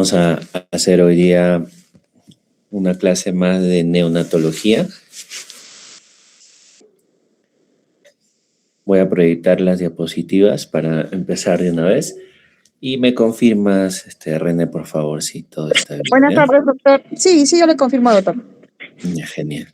Vamos a hacer hoy día una clase más de neonatología. Voy a proyectar las diapositivas para empezar de una vez. Y me confirmas, René, por favor, si todo está bien. Buenas tardes, doctor. Sí, yo le confirmo, doctor. Ya, genial.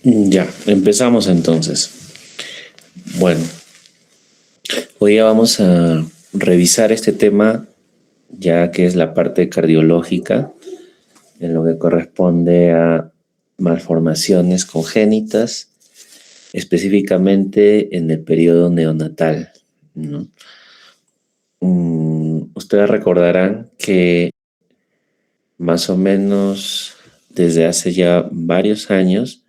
Ya, empezamos entonces. Bueno, hoy ya vamos a revisar este tema, ya que es la parte cardiológica, en lo que corresponde a malformaciones congénitas, específicamente en el periodo neonatal, ¿no? Ustedes recordarán que más o menos desde hace ya varios años,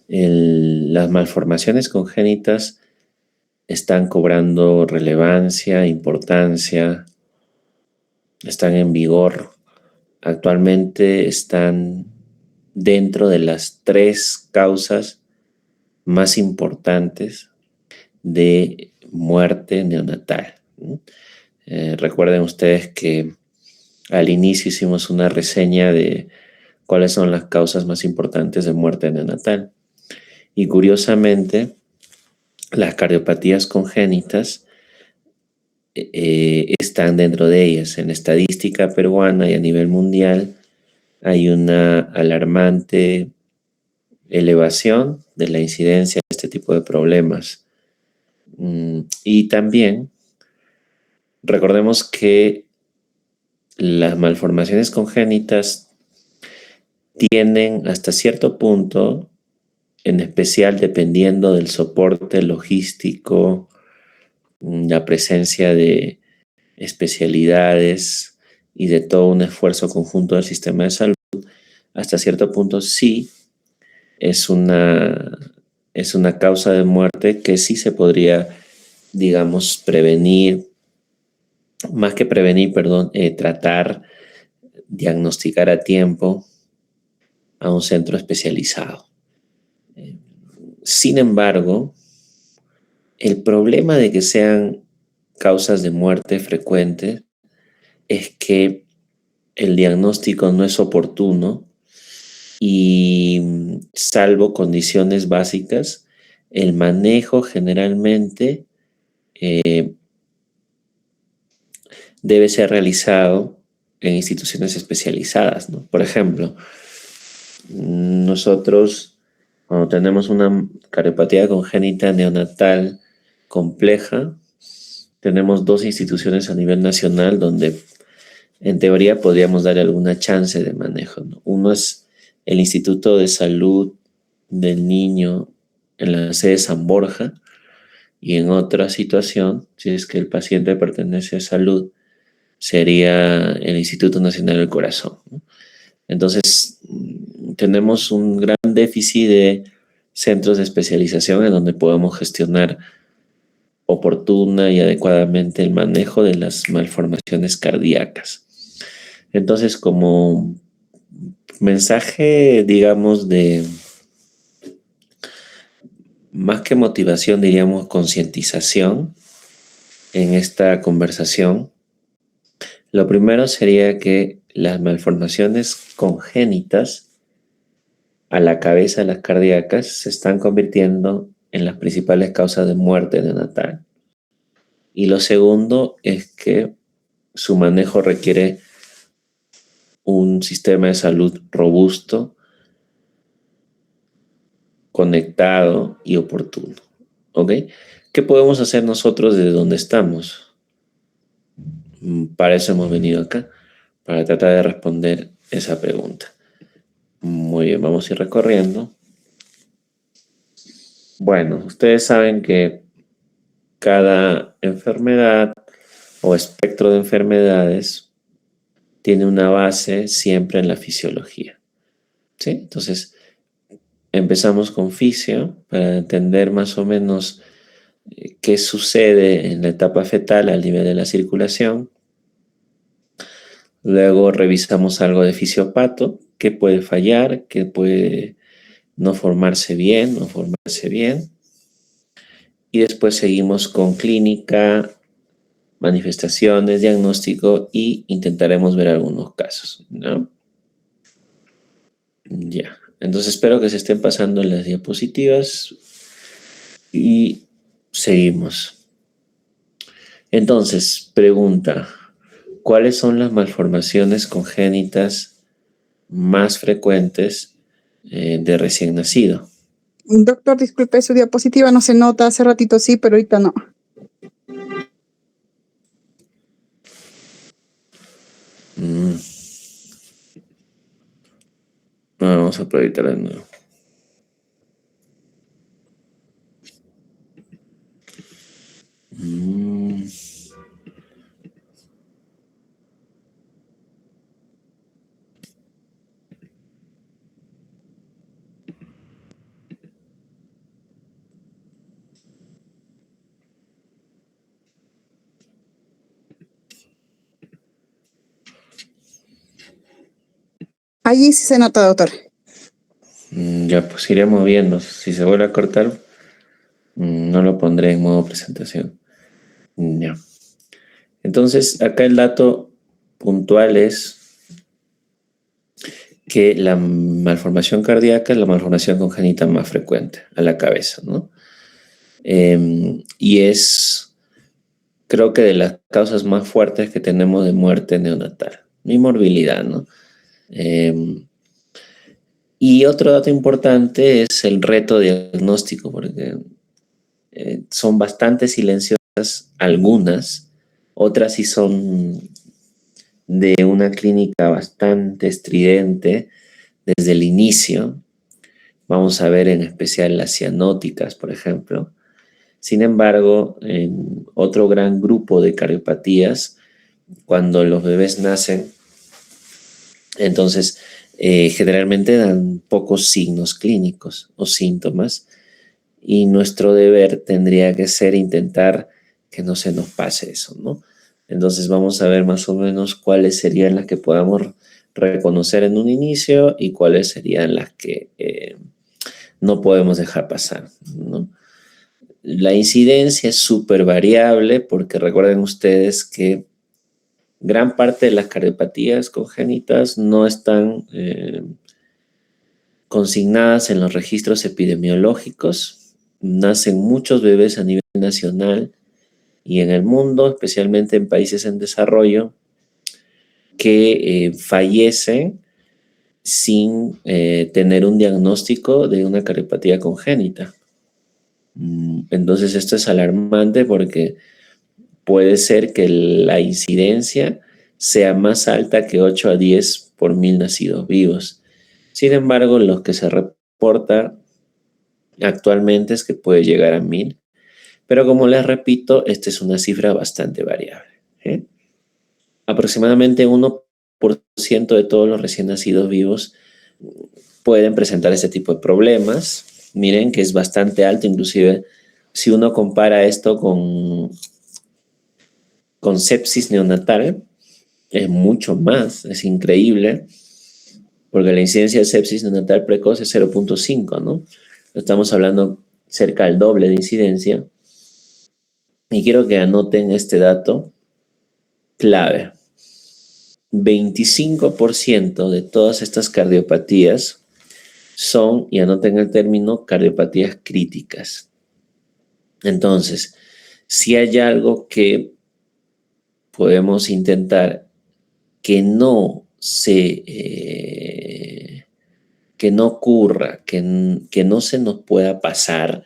las malformaciones congénitas están cobrando relevancia, importancia, están en vigor. Actualmente están dentro de las 3 causas más importantes de muerte neonatal. Recuerden ustedes que al inicio hicimos una reseña de cuáles son las causas más importantes de muerte neonatal. Y curiosamente, las cardiopatías congénitas están dentro de ellas. En la estadística peruana y a nivel mundial hay una alarmante elevación de la incidencia de este tipo de problemas. Y también recordemos que las malformaciones congénitas tienen hasta cierto punto, en especial dependiendo del soporte logístico, la presencia de especialidades y de todo un esfuerzo conjunto del sistema de salud, hasta cierto punto sí es una causa de muerte que sí se podría, digamos, prevenir, más que prevenir, perdón, tratar, diagnosticar a tiempo a un centro especializado. Sin embargo, el problema de que sean causas de muerte frecuentes es que el diagnóstico no es oportuno y, salvo condiciones básicas, el manejo generalmente debe ser realizado en instituciones especializadas, ¿no? Por ejemplo, nosotros cuando tenemos una cardiopatía congénita neonatal compleja, tenemos 2 instituciones a nivel nacional donde en teoría podríamos darle alguna chance de manejo, ¿no? Uno es el Instituto de Salud del Niño en la sede de San Borja, y en otra situación, si es que el paciente pertenece a salud, sería el Instituto Nacional del Corazón, ¿no? Entonces, tenemos un gran déficit de centros de especialización en donde podamos gestionar oportuna y adecuadamente el manejo de las malformaciones cardíacas. Entonces, como mensaje, digamos, de más que motivación, diríamos concientización en esta conversación, lo primero sería que las malformaciones congénitas a la cabeza de las cardíacas se están convirtiendo en las principales causas de muerte neonatal. Y lo segundo es que su manejo requiere un sistema de salud robusto conectado y oportuno. ¿Ok? ¿Qué podemos hacer nosotros desde donde estamos? Para eso hemos venido acá, para tratar de responder esa pregunta. Muy bien, vamos a ir recorriendo. Bueno, ustedes saben que cada enfermedad o espectro de enfermedades tiene una base siempre en la fisiología. ¿Sí? Entonces, empezamos con fisio para entender más o menos qué sucede en la etapa fetal al nivel de la circulación. Luego revisamos algo de fisiopato, qué puede fallar, qué puede no formarse bien, no formarse bien. Y después seguimos con clínica, manifestaciones, diagnóstico y intentaremos ver algunos casos, ¿no? Ya. Entonces espero que se estén pasando las diapositivas y seguimos. Entonces, pregunta, ¿cuáles son las malformaciones congénitas más frecuentes de recién nacido? Doctor, disculpe, su diapositiva no se nota. Hace ratito sí, pero ahorita no. Vamos a proyectar de nuevo. Allí sí se nota, doctor. Ya, pues iremos viendo. Si se vuelve a cortar, no lo pondré en modo presentación. Ya. Entonces, acá el dato puntual es que la malformación cardíaca es la malformación congénita más frecuente a la cabeza, ¿no? Y es, creo que de las causas más fuertes que tenemos de muerte neonatal y morbilidad, ¿no? Y otro dato importante es el reto diagnóstico, porque son bastante silenciosas algunas, otras sí son de una clínica bastante estridente desde el inicio. Vamos a ver en especial las cianóticas, por ejemplo. Sin embargo, en otro gran grupo de cardiopatías, cuando los bebés nacen, entonces generalmente dan pocos signos clínicos o síntomas y nuestro deber tendría que ser intentar que no se nos pase eso, ¿no? Entonces vamos a ver más o menos cuáles serían las que podamos reconocer en un inicio y cuáles serían las que no podemos dejar pasar, ¿no? La incidencia es súper variable porque recuerden ustedes que gran parte de las cardiopatías congénitas no están consignadas en los registros epidemiológicos. Nacen muchos bebés a nivel nacional y en el mundo, especialmente en países en desarrollo, que fallecen sin tener un diagnóstico de una cardiopatía congénita. Entonces esto es alarmante porque puede ser que la incidencia sea más alta que 8 a 10 por 1000 nacidos vivos. Sin embargo, los que se reporta actualmente es que puede llegar a 1000, pero como les repito, esta es una cifra bastante variable. Aproximadamente 1% de todos los recién nacidos vivos pueden presentar este tipo de problemas. Miren que es bastante alto, inclusive si uno compara esto con sepsis neonatal, es mucho más, es increíble, porque la incidencia de sepsis neonatal precoz es 0.5, ¿no? Estamos hablando cerca del doble de incidencia. Y quiero que anoten este dato clave. 25% de todas estas cardiopatías son, y anoten el término, cardiopatías críticas. Entonces, si hay algo que podemos intentar que no se que no ocurra, que no se nos pueda pasar,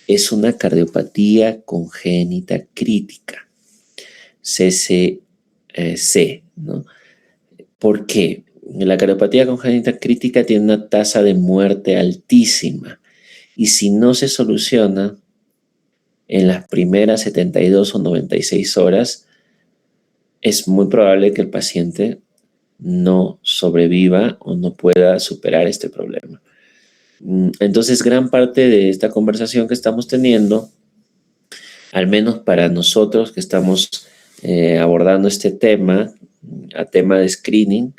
es una cardiopatía congénita crítica, CCC, ¿no? ¿Por qué? La cardiopatía congénita crítica tiene una tasa de muerte altísima y si no se soluciona en las primeras 72 o 96 horas, es muy probable que el paciente no sobreviva o no pueda superar este problema. Entonces, gran parte de esta conversación que estamos teniendo, al menos para nosotros que estamos abordando este tema, a tema de screening,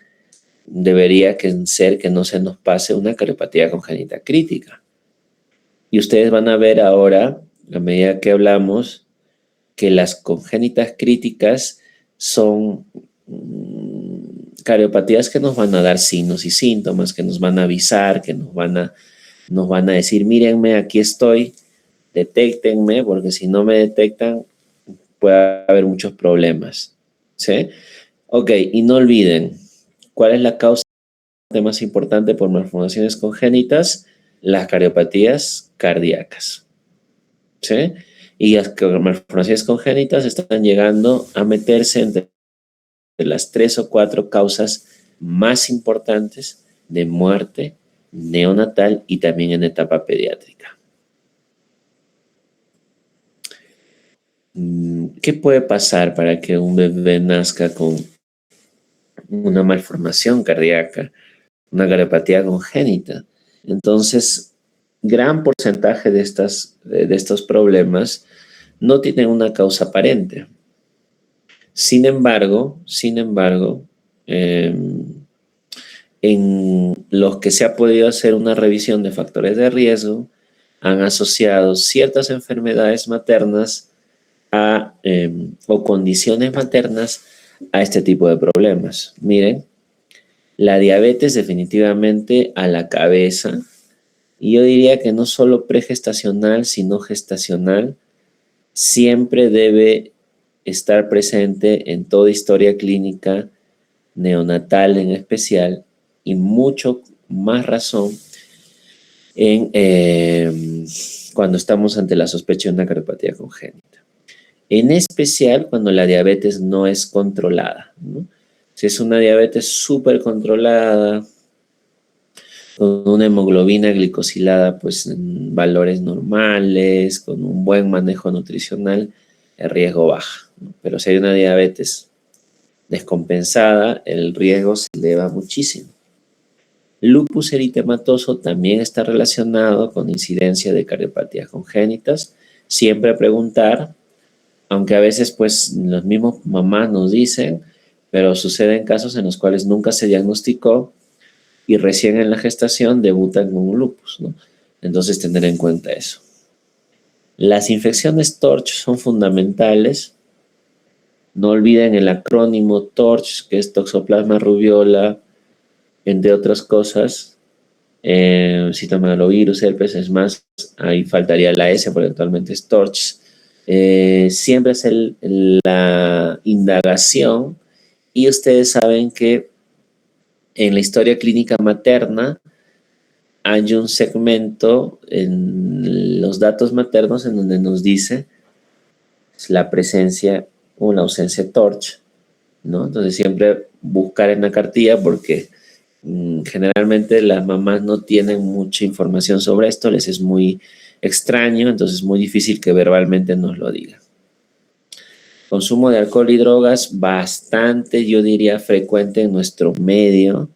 debería ser que no se nos pase una cardiopatía congénita crítica. Y ustedes van a ver ahora, a medida que hablamos, que las congénitas críticas son cardiopatías que nos van a dar signos y síntomas, que nos van a avisar, que nos van a decir, mírenme, aquí estoy, detéctenme, porque si no me detectan puede haber muchos problemas. ¿Sí? Ok, y no olviden, ¿cuál es la causa más importante por malformaciones congénitas? Las cardiopatías cardíacas. ¿Sí? Y las malformaciones congénitas están llegando a meterse entre las 3 o 4 causas más importantes de muerte neonatal y también en etapa pediátrica. ¿Qué puede pasar para que un bebé nazca con una malformación cardíaca, una cardiopatía congénita? Entonces, gran porcentaje de estos problemas no tienen una causa aparente. Sin embargo, en los que se ha podido hacer una revisión de factores de riesgo, han asociado ciertas enfermedades maternas o condiciones maternas a este tipo de problemas. Miren, la diabetes definitivamente a la cabeza, y yo diría que no solo pregestacional, sino gestacional, siempre debe estar presente en toda historia clínica neonatal en especial, y mucho más razón cuando estamos ante la sospecha de una cardiopatía congénita. En especial cuando la diabetes no es controlada, ¿no? Si es una diabetes súper controlada, con una hemoglobina glicosilada pues en valores normales, con un buen manejo nutricional, el riesgo baja, ¿no? Pero si hay una diabetes descompensada, el riesgo se eleva muchísimo. Lupus eritematoso también está relacionado con incidencia de cardiopatías congénitas. Siempre preguntar, aunque a veces pues los mismos mamás nos dicen, pero suceden casos en los cuales nunca se diagnosticó y recién en la gestación debutan con un lupus, ¿no? Entonces tener en cuenta eso. Las infecciones TORCH son fundamentales. No olviden el acrónimo TORCH, que es Toxoplasma rubiola, entre otras cosas. Citomegalovirus, herpes, es más, ahí faltaría la S porque actualmente es TORCH. Siempre es la indagación, y ustedes saben que en la historia clínica materna hay un segmento en los datos maternos en donde nos dice la presencia o la ausencia de TORCH, ¿no? Entonces siempre buscar en la cartilla porque generalmente las mamás no tienen mucha información sobre esto, les es muy extraño, entonces es muy difícil que verbalmente nos lo digan. Consumo de alcohol y drogas bastante, yo diría, frecuente en nuestro medio.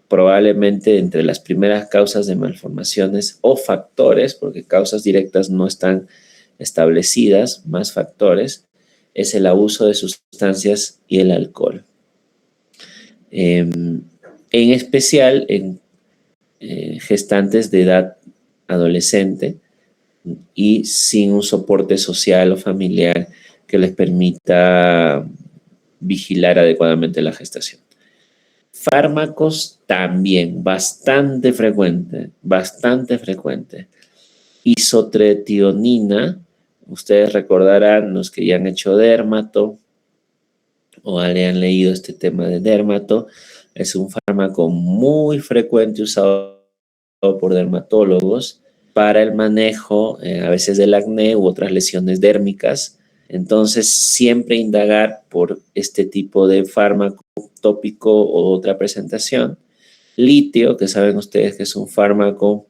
Probablemente entre las primeras causas de malformaciones o factores, porque causas directas no están establecidas, más factores, es el abuso de sustancias y el alcohol. En especial en gestantes de edad adolescente y sin un soporte social o familiar que les permita vigilar adecuadamente la gestación. Fármacos también, bastante frecuente. Isotretinoína, ustedes recordarán, los que ya han hecho dermato o han leído este tema de dermato, Es un fármaco muy frecuente usado por dermatólogos para el manejo a veces del acné u otras lesiones dérmicas. Entonces, siempre indagar por este tipo de fármaco tópico o otra presentación. Litio, que saben ustedes que es un fármaco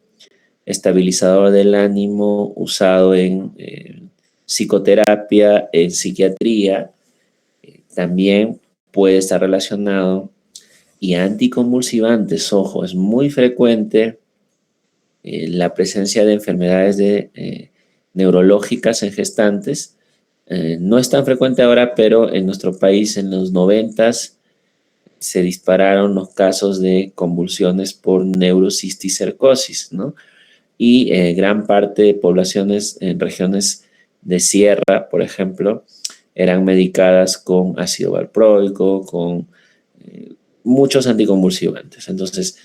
estabilizador del ánimo usado en psicoterapia, en psiquiatría, también puede estar relacionado. Y anticonvulsivantes, ojo, es muy frecuente la presencia de enfermedades neurológicas en gestantes. No es tan frecuente ahora, pero en nuestro país en los 90s se dispararon los casos de convulsiones por neurocisticercosis, ¿no? Y gran parte de poblaciones en regiones de sierra, por ejemplo, eran medicadas con ácido valproico, con muchos anticonvulsivantes. Entonces,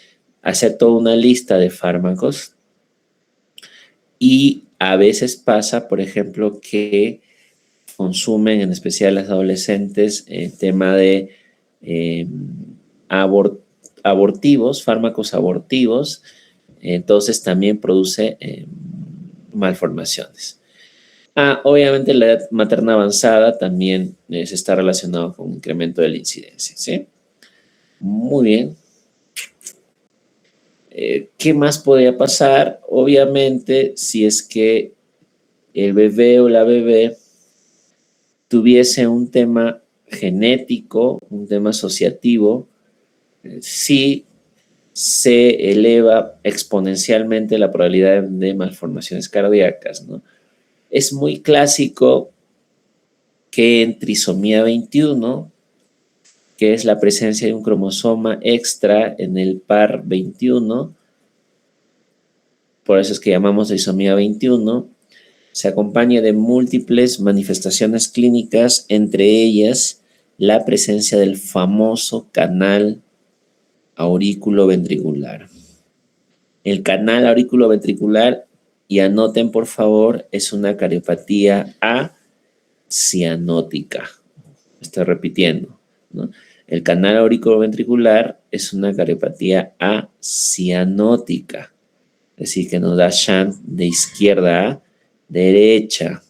hacer toda una lista de fármacos y a veces pasa, por ejemplo, que consumen, en especial las adolescentes, el tema de eh, abortivos, fármacos abortivos, entonces también produce malformaciones. Obviamente la edad materna avanzada también se está relacionado con un incremento de la incidencia, ¿sí? Muy bien. ¿Qué más podría pasar? Obviamente, si es que el bebé o la bebé tuviese un tema genético, un tema asociativo, sí se eleva exponencialmente la probabilidad de malformaciones cardíacas, ¿no? Es muy clásico que en trisomía 21, que es la presencia de un cromosoma extra en el par 21, por eso es que llamamos trisomía 21, se acompaña de múltiples manifestaciones clínicas, entre ellas la presencia del famoso canal aurículo-ventricular. El canal aurículo-ventricular, y anoten por favor, es una cariopatía acianótica. Estoy repitiendo, ¿no? El canal auriculoventricular es una cariopatía acianótica, es decir, que nos da shunt de izquierda a derecha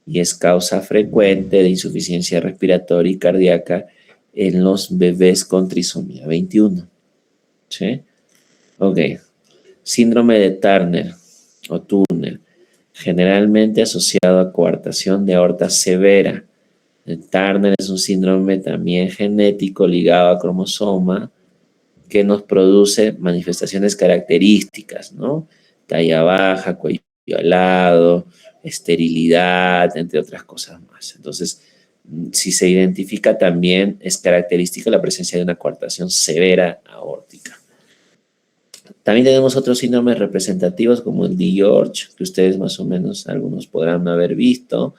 y es causa frecuente de insuficiencia respiratoria y cardíaca en los bebés con trisomía 21. ¿Sí? Ok. Síndrome de Turner o Turner, generalmente asociado a coartación de aorta severa. El Turner es un síndrome también genético ligado a cromosoma que nos produce manifestaciones características, ¿no? Talla baja, cuello alado, esterilidad, entre otras cosas más. Entonces, si se identifica también, es característica la presencia de una coartación severa aórtica. También tenemos otros síndromes representativos como el DiGeorge, que ustedes más o menos algunos podrán haber visto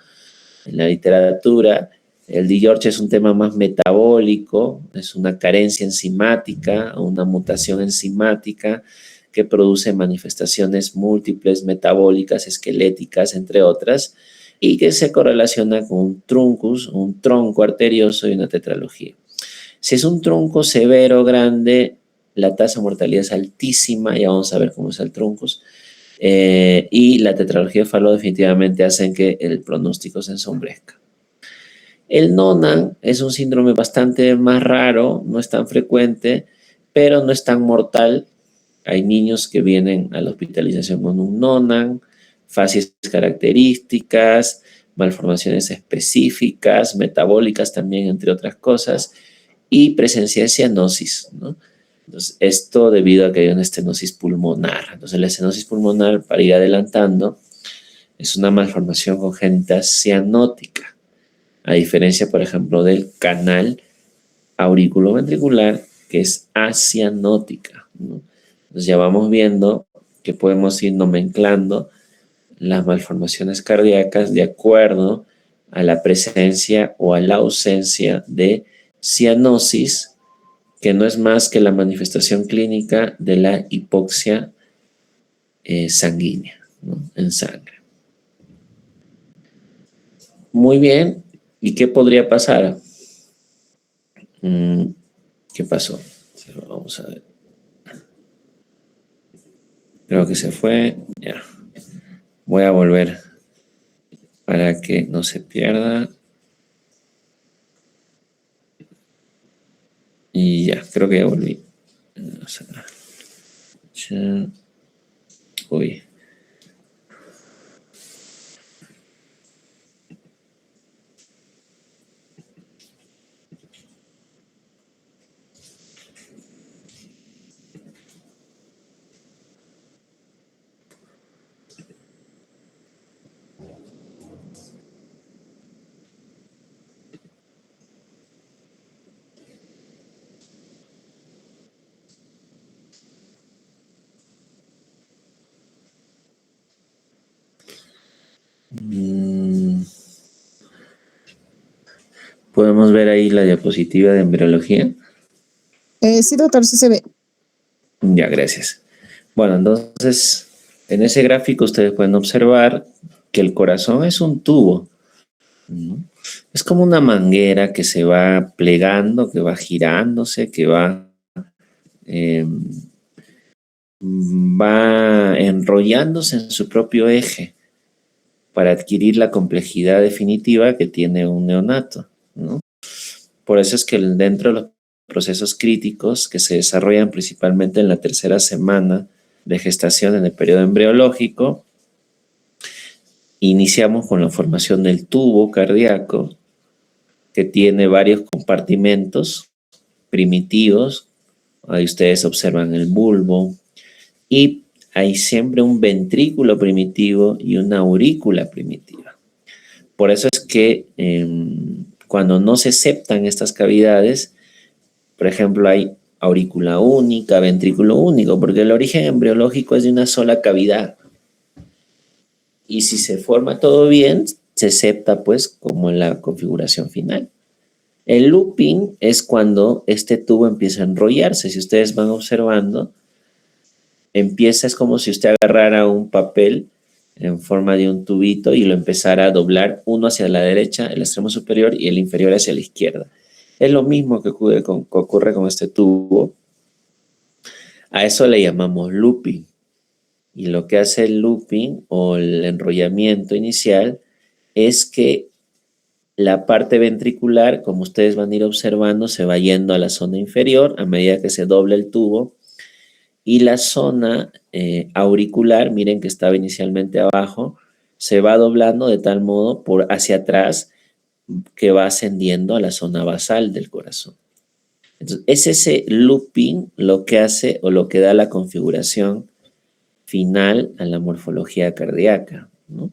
en la literatura. El DiGeorge es un tema más metabólico, es una carencia enzimática o una mutación enzimática que produce manifestaciones múltiples metabólicas, esqueléticas, entre otras, y que se correlaciona con un truncus, un tronco arterioso y una tetralogía. Si es un tronco severo, grande, la tasa de mortalidad es altísima, ya vamos a ver cómo es el truncus, y la tetralogía de Fallot definitivamente hacen que el pronóstico se ensombrezca. El Noonan es un síndrome bastante más raro, no es tan frecuente, pero no es tan mortal. Hay niños que vienen a la hospitalización con un Noonan, facies características, malformaciones específicas, metabólicas también, entre otras cosas, y presencia de cianosis, ¿no? Entonces, esto debido a que hay una estenosis pulmonar. Entonces, la estenosis pulmonar, para ir adelantando, es una malformación congénita cianótica, a diferencia, por ejemplo, del canal auriculoventricular, que es acianótica, ¿no? Entonces, ya vamos viendo que podemos ir nomenclando las malformaciones cardíacas de acuerdo a la presencia o a la ausencia de cianosis, que no es más que la manifestación clínica de la hipoxia sanguínea, ¿no? En sangre. Muy bien. ¿Y qué podría pasar? ¿Qué pasó? Vamos a ver. Creo que se fue. Ya. Voy a volver para que no se pierda. Y ya, creo que ya volví. Vamos a ver. Ya. Uy. Podemos ver ahí la diapositiva de embriología. Sí, doctor, sí se ve. Ya, gracias. Bueno, entonces, en ese gráfico ustedes pueden observar que el corazón es un tubo, ¿no? Es como una manguera que se va plegando, que va girándose, que eh, va enrollándose en su propio eje para adquirir la complejidad definitiva que tiene un neonato, ¿no? Por eso es que dentro de los procesos críticos que se desarrollan principalmente en la tercera semana de gestación en el periodo embriológico, iniciamos con la formación del tubo cardíaco, que tiene varios compartimentos primitivos. Ahí ustedes observan el bulbo y hay siempre un ventrículo primitivo y una aurícula primitiva. Por eso es que cuando no se septan estas cavidades, por ejemplo, hay aurícula única, ventrículo único, porque el origen embriológico es de una sola cavidad. Y si se forma todo bien, se septa pues como en la configuración final. El looping es cuando este tubo empieza a enrollarse. Si ustedes van observando, es como si usted agarrara un papel en forma de un tubito y lo empezara a doblar uno hacia la derecha, el extremo superior, y el inferior hacia la izquierda. Es lo mismo que ocurre con este tubo. A eso le llamamos looping. Y lo que hace el looping o el enrollamiento inicial es que la parte ventricular, como ustedes van a ir observando, se va yendo a la zona inferior a medida que se dobla el tubo. Y la zona auricular, miren que estaba inicialmente abajo, se va doblando de tal modo por hacia atrás que va ascendiendo a la zona basal del corazón. Entonces, es ese looping lo que hace o lo que da la configuración final a la morfología cardíaca, ¿no?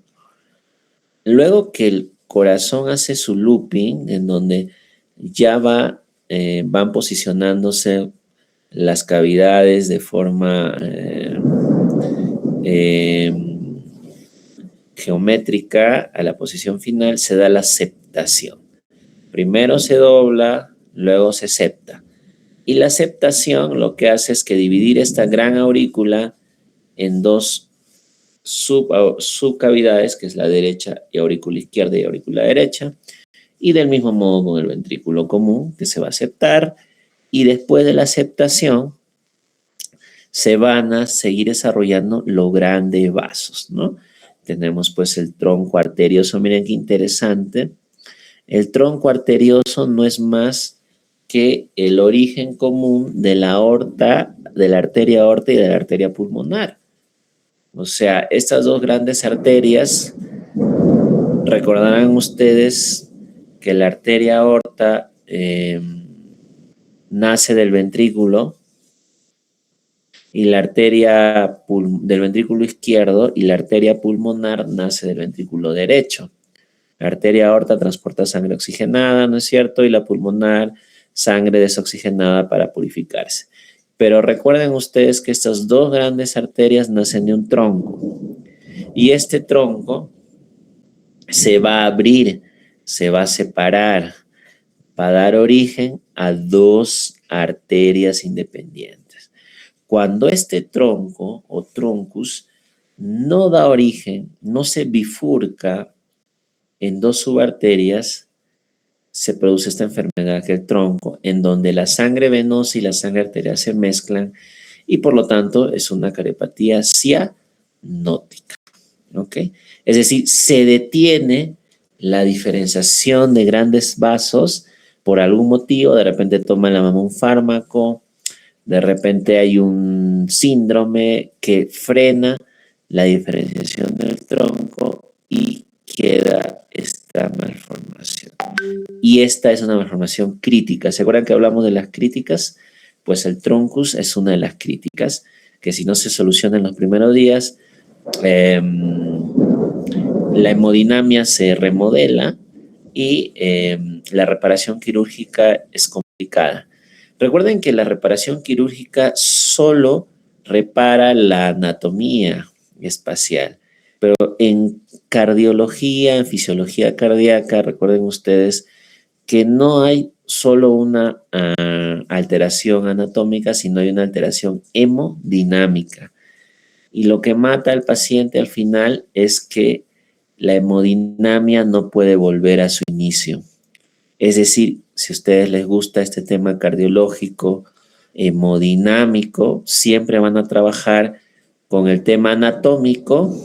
Luego que el corazón hace su looping, en donde ya van posicionándose las cavidades de forma geométrica a la posición final, se da la septación. Primero se dobla, luego se septa. Y la septación lo que hace es que dividir esta gran aurícula en dos subcavidades, que es la derecha y aurícula izquierda y aurícula derecha, y del mismo modo con el ventrículo común, que se va a septar, y después de la septación se van a seguir desarrollando los grandes vasos, ¿no? Tenemos pues el tronco arterioso, miren qué interesante. El tronco arterioso no es más que el origen común de la aorta, de la arteria aorta y de la arteria pulmonar. O sea, estas dos grandes arterias, recordarán ustedes que la arteria aorta nace del ventrículo y la arteria del ventrículo izquierdo y la arteria pulmonar nace del ventrículo derecho. La arteria aorta transporta sangre oxigenada, ¿no es cierto? Y la pulmonar, sangre desoxigenada para purificarse. Pero recuerden ustedes que estas dos grandes arterias nacen de un tronco. Y este tronco se va a abrir, se va a separar para dar origen a dos arterias independientes. Cuando este tronco o truncus no da origen, no se bifurca en dos subarterias, se produce esta enfermedad que el tronco, en donde la sangre venosa y la sangre arterial se mezclan y por lo tanto es una cariopatía cianótica. ¿Ok? Es decir, se detiene la diferenciación de grandes vasos por algún motivo, de repente toma la mamá un fármaco, de repente hay un síndrome que frena la diferenciación del tronco y queda esta malformación. Y esta es una malformación crítica. ¿Se acuerdan que hablamos de las críticas? Pues el troncus es una de las críticas que si no se soluciona en los primeros días, la hemodinamia se remodela y la reparación quirúrgica es complicada. Recuerden que la reparación quirúrgica solo repara la anatomía espacial, pero en cardiología, en fisiología cardíaca, recuerden ustedes que no hay solo una alteración anatómica, sino hay una alteración hemodinámica. Y lo que mata al paciente al final es que la hemodinamia no puede volver a su inicio. Es decir, si a ustedes les gusta este tema cardiológico, hemodinámico, siempre van a trabajar con el tema anatómico,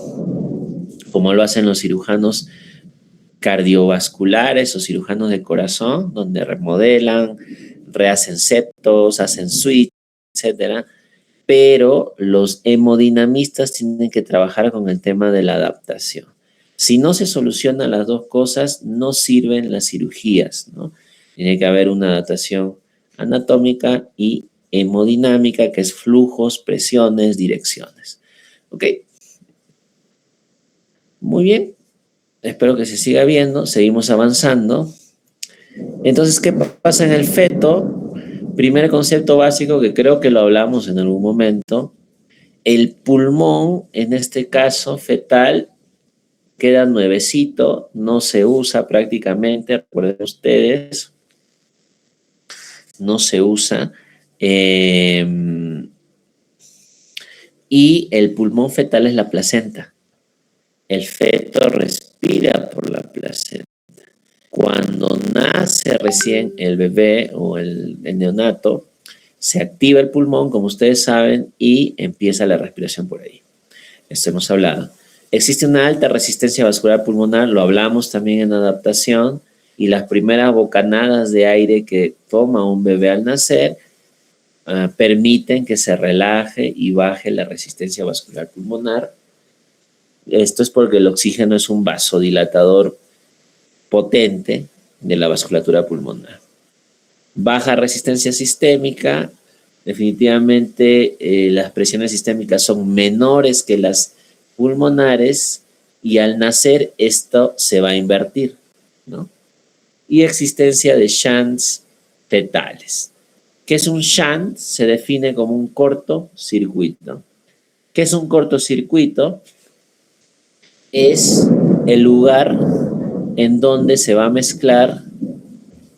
como lo hacen los cirujanos cardiovasculares o cirujanos de corazón, donde remodelan, rehacen septos, hacen switch, etcétera. Pero los hemodinamistas tienen que trabajar con el tema de la adaptación. Si no se solucionan las dos cosas, no sirven las cirugías, ¿no? Tiene que haber una adaptación anatómica y hemodinámica, que es flujos, presiones, direcciones. ¿Ok? Muy bien. Espero que se siga viendo. Seguimos avanzando. Entonces, ¿qué pasa en el feto? Primer concepto básico que creo que lo hablamos en algún momento. El pulmón, en este caso fetal, queda nuevecito, no se usa prácticamente, recuerden ustedes, no se usa. Y el pulmón fetal es la placenta. El feto respira por la placenta. Cuando nace recién el bebé o el neonato, se activa el pulmón, como ustedes saben, y empieza la respiración por ahí. Esto hemos hablado. Existe una alta resistencia vascular pulmonar, lo hablamos también en adaptación, y las primeras bocanadas de aire que toma un bebé al nacer permiten que se relaje y baje la resistencia vascular pulmonar. Esto es porque el oxígeno es un vasodilatador potente de la vasculatura pulmonar. Baja resistencia sistémica, definitivamente las presiones sistémicas son menores que las pulmonares y al nacer esto se va a invertir, ¿no? Y existencia de shunts fetales. ¿Qué es un shunt? Se define como un cortocircuito. ¿Qué es un cortocircuito? Es el lugar en donde se va a mezclar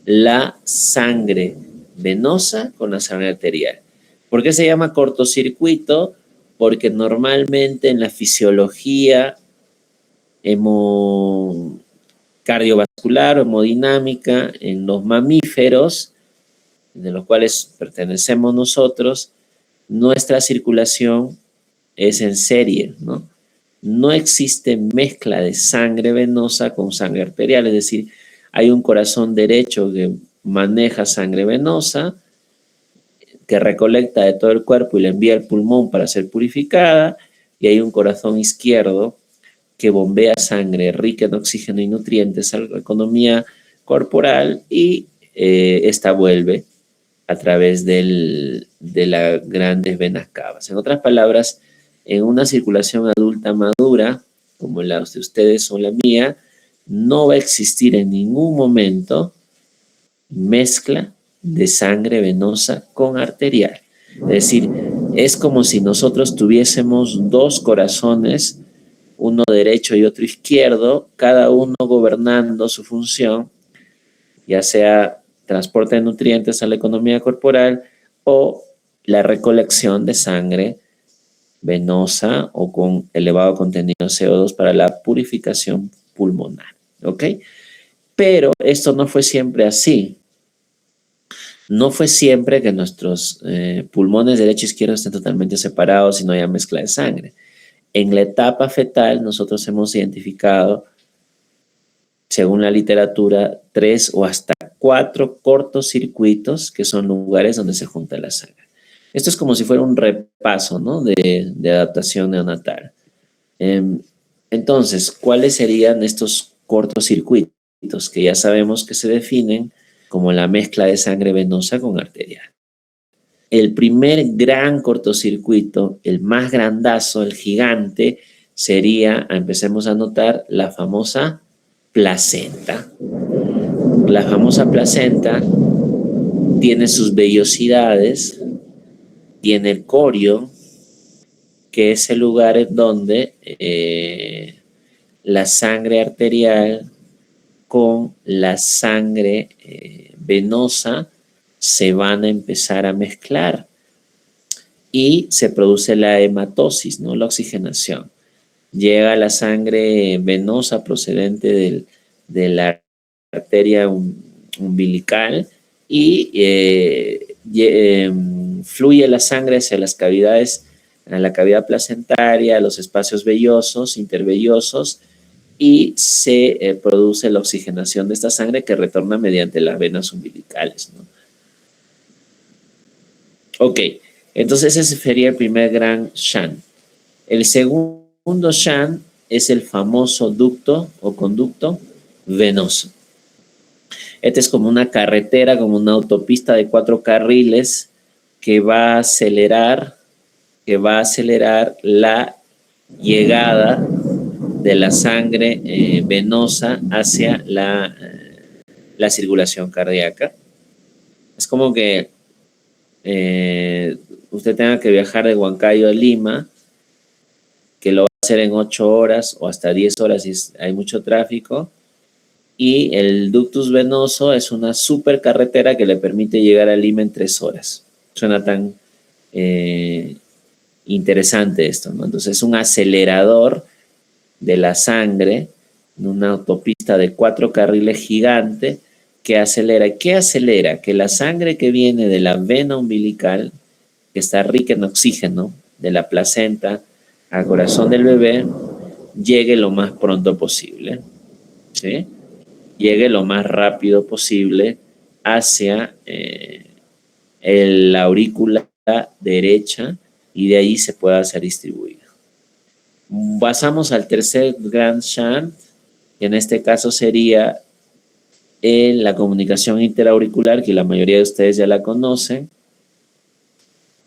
la sangre venosa con la sangre arterial. ¿Por qué se llama cortocircuito? Porque normalmente en la fisiología cardiovascular o hemodinámica, en los mamíferos, de los cuales pertenecemos nosotros, nuestra circulación es en serie, ¿no? No existe mezcla de sangre venosa con sangre arterial, es decir, hay un corazón derecho que maneja sangre venosa, que recolecta de todo el cuerpo y la envía al pulmón para ser purificada, y hay un corazón izquierdo que bombea sangre rica en oxígeno y nutrientes a la economía corporal y esta vuelve a través de las grandes venas cavas. En otras palabras, en una circulación adulta madura, como la de ustedes o la mía, no va a existir en ningún momento mezcla de sangre venosa con arterial. Es decir, es como si nosotros tuviésemos dos corazones, uno derecho y otro izquierdo, cada uno gobernando su función, ya sea transporte de nutrientes a la economía corporal o la recolección de sangre venosa o con elevado contenido de CO2 para la purificación pulmonar. ¿Ok? Pero esto no fue siempre así. No fue siempre que nuestros pulmones derecho e izquierdo estén totalmente separados y no haya mezcla de sangre. En la etapa fetal nosotros hemos identificado, según la literatura, 3 o hasta 4 cortocircuitos que son lugares donde se junta la sangre. Esto es como si fuera un repaso, ¿no?, de adaptación neonatal. Entonces, ¿cuáles serían estos cortocircuitos que ya sabemos que se definen como la mezcla de sangre venosa con arterial? El primer gran cortocircuito, el más grandazo, el gigante, sería, empecemos a notar, la famosa placenta. La famosa placenta tiene sus vellosidades, tiene el corio, que es el lugar en donde la sangre arterial con la sangre venosa se van a empezar a mezclar y se produce la hematosis, ¿no?, la oxigenación. Llega la sangre venosa procedente de la arteria umbilical y fluye la sangre hacia las cavidades, a la cavidad placentaria, a los espacios vellosos, intervellosos, y se produce la oxigenación de esta sangre que retorna mediante las venas umbilicales, ¿no? Ok, entonces ese sería el primer gran shunt. El segundo shunt es el famoso ducto o conducto venoso. Este es como una carretera, como una autopista de 4 carriles que va a acelerar la llegada de la sangre venosa hacia la circulación cardíaca. Es como que usted tenga que viajar de Huancayo a Lima, que lo va a hacer en 8 horas o hasta 10 horas si hay mucho tráfico, y el ductus venoso es una super carretera que le permite llegar a Lima en 3 horas. Suena tan interesante esto, ¿no? Entonces es un acelerador de la sangre en una autopista de 4 carriles gigante que acelera. ¿Qué acelera? Que la sangre que viene de la vena umbilical, que está rica en oxígeno, de la placenta al corazón del bebé, llegue lo más pronto posible, ¿sí? Llegue lo más rápido posible hacia la aurícula derecha y de ahí se pueda ser distribuido. Pasamos al tercer gran shunt, que en este caso sería la comunicación interauricular, que la mayoría de ustedes ya la conocen.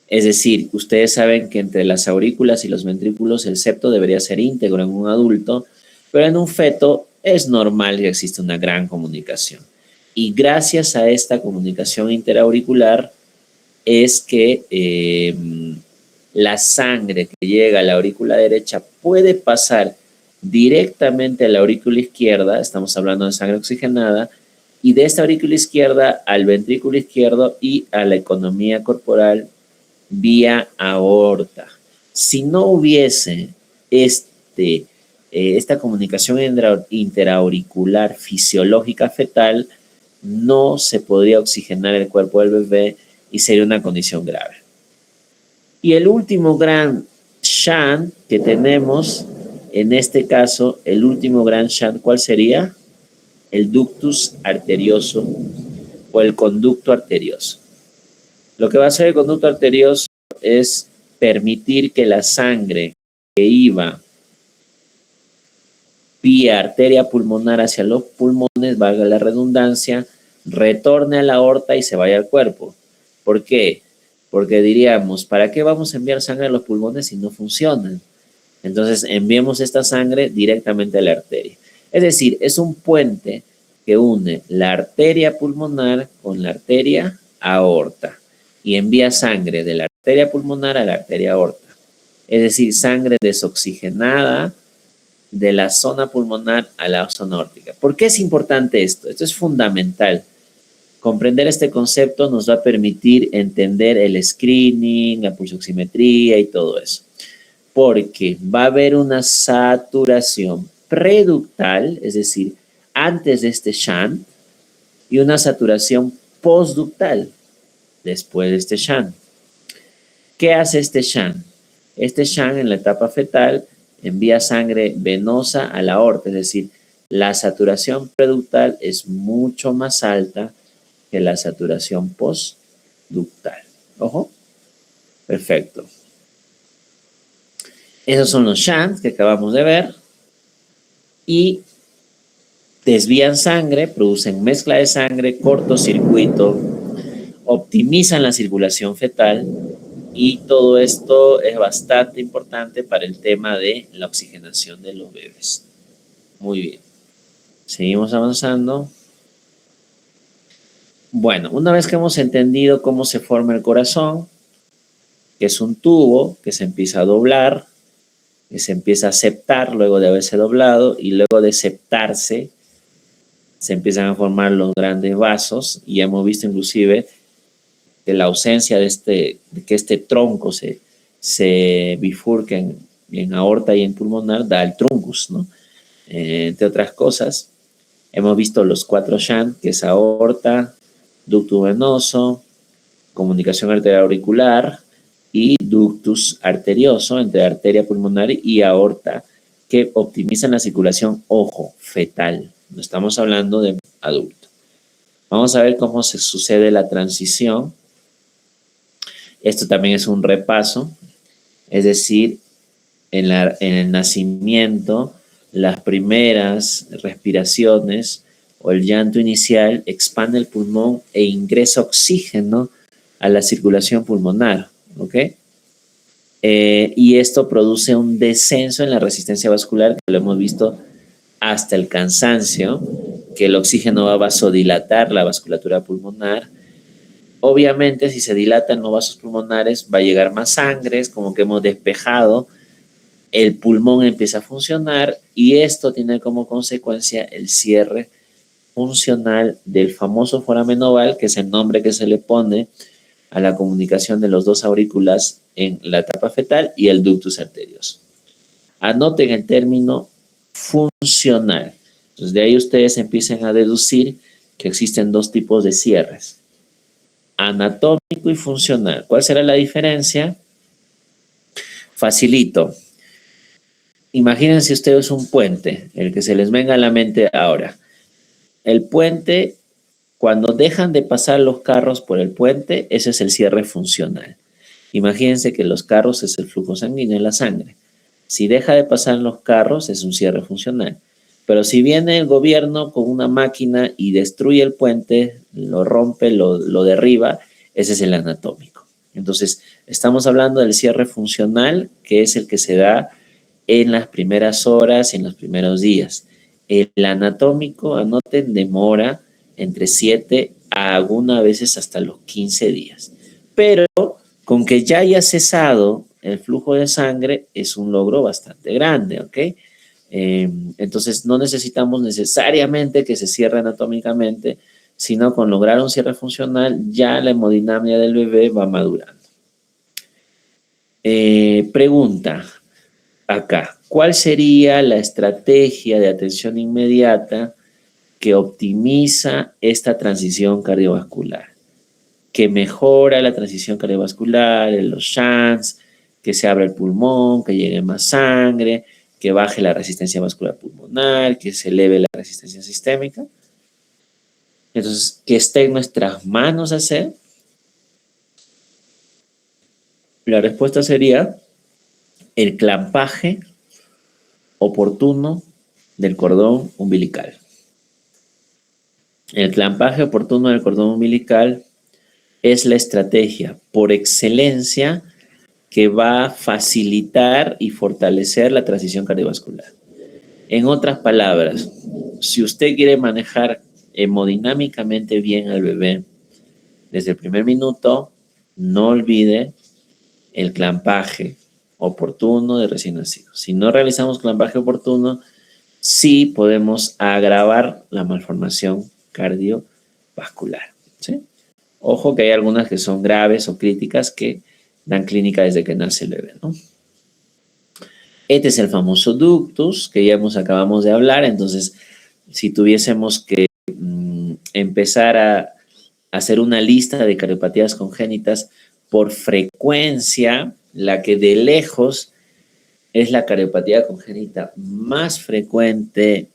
Es decir, ustedes saben que entre las aurículas y los ventrículos el septo debería ser íntegro en un adulto, pero en un feto es normal que exista una gran comunicación. Y gracias a esta comunicación interauricular es que la sangre que llega a la aurícula derecha puede pasar directamente a la aurícula izquierda, estamos hablando de sangre oxigenada, y de esta aurícula izquierda al ventrículo izquierdo y a la economía corporal vía aorta. Si no hubiese esta comunicación interauricular fisiológica fetal, no se podría oxigenar el cuerpo del bebé y sería una condición grave. Y el último gran shunt que tenemos, en este caso, el último gran shunt, ¿cuál sería? El ductus arterioso o el conducto arterioso. Lo que va a hacer el conducto arterioso es permitir que la sangre que iba vía arteria pulmonar hacia los pulmones, valga la redundancia, retorne a la aorta y se vaya al cuerpo. ¿Por qué? Porque diríamos, ¿para qué vamos a enviar sangre a los pulmones si no funcionan? Entonces enviemos esta sangre directamente a la arteria. Es decir, es un puente que une la arteria pulmonar con la arteria aorta y envía sangre de la arteria pulmonar a la arteria aorta. Es decir, sangre desoxigenada de la zona pulmonar a la zona aórtica. ¿Por qué es importante esto? Esto es fundamental. Comprender este concepto nos va a permitir entender el screening, la pulsoximetría y todo eso. Porque va a haber una saturación preductal, es decir, antes de este shunt y una saturación postductal después de este shunt. ¿Qué hace este shunt? Este shunt en la etapa fetal envía sangre venosa a la aorta, es decir, la saturación preductal es mucho más alta que la saturación postductal. Ojo. Perfecto. Esos son los shunts que acabamos de ver. Y desvían sangre, producen mezcla de sangre, cortocircuito, optimizan la circulación fetal y todo esto es bastante importante para el tema de la oxigenación de los bebés. Muy bien. Seguimos avanzando. Bueno, una vez que hemos entendido cómo se forma el corazón, que es un tubo que se empieza a doblar, que se empieza a septar luego de haberse doblado y luego de septarse se empiezan a formar los grandes vasos y hemos visto inclusive que la ausencia de que este tronco se bifurque en aorta y en pulmonar da el truncus, ¿no? Entre otras cosas, hemos visto los 4 shunts, que es aorta, ductus venoso, comunicación arterial auricular y ductus arterioso entre arteria pulmonar y aorta, que optimizan la circulación, ojo, fetal. No estamos hablando de adulto. Vamos a ver cómo se sucede la transición. Esto también es un repaso, es decir, en el nacimiento, las primeras respiraciones o el llanto inicial expande el pulmón e ingresa oxígeno a la circulación pulmonar, ¿ok? Y esto produce un descenso en la resistencia vascular, que lo hemos visto hasta el cansancio, que el oxígeno va a vasodilatar la vasculatura pulmonar. Obviamente, si se dilatan los vasos pulmonares, va a llegar más sangre, es como que hemos despejado, el pulmón empieza a funcionar y esto tiene como consecuencia el cierre funcional del famoso foramen oval, que es el nombre que se le pone a la comunicación de los dos aurículas en la etapa fetal y el ductus arterioso. Anoten el término funcional. Entonces, de ahí ustedes empiezan a deducir que existen dos tipos de cierres: anatómico y funcional. ¿Cuál será la diferencia? Facilito. Imagínense ustedes un puente, el que se les venga a la mente ahora. El puente, cuando dejan de pasar los carros por el puente, ese es el cierre funcional. Imagínense que los carros es el flujo sanguíneo en la sangre. Si deja de pasar los carros, es un cierre funcional. Pero si viene el gobierno con una máquina y destruye el puente, lo rompe, lo derriba, ese es el anatómico. Entonces, estamos hablando del cierre funcional, que es el que se da en las primeras horas, en los primeros días. El anatómico, anoten, demora entre 7 a algunas veces hasta los 15 días. Pero con que ya haya cesado el flujo de sangre es un logro bastante grande, ¿ok? Entonces no necesitamos necesariamente que se cierre anatómicamente, sino con lograr un cierre funcional ya la hemodinamia del bebé va madurando. Pregunta acá: ¿cuál sería la estrategia de atención inmediata que optimiza esta transición cardiovascular, que mejora la transición cardiovascular, en los shunts, que se abra el pulmón, que llegue más sangre, que baje la resistencia vascular pulmonar, que se eleve la resistencia sistémica? Entonces, ¿qué está en nuestras manos hacer? La respuesta sería el clampaje oportuno del cordón umbilical. El clampaje oportuno del cordón umbilical es la estrategia por excelencia que va a facilitar y fortalecer la transición cardiovascular. En otras palabras, si usted quiere manejar hemodinámicamente bien al bebé desde el primer minuto, no olvide el clampaje oportuno de recién nacido. Si no realizamos clampaje oportuno, sí podemos agravar la malformación cardiovascular, ¿sí? Ojo que hay algunas que son graves o críticas que dan clínica desde que nace el bebé, ¿no? Este es el famoso ductus que ya acabamos de hablar. Entonces, si tuviésemos que empezar a hacer una lista de cardiopatías congénitas por frecuencia, la que de lejos es la cardiopatía congénita más frecuente,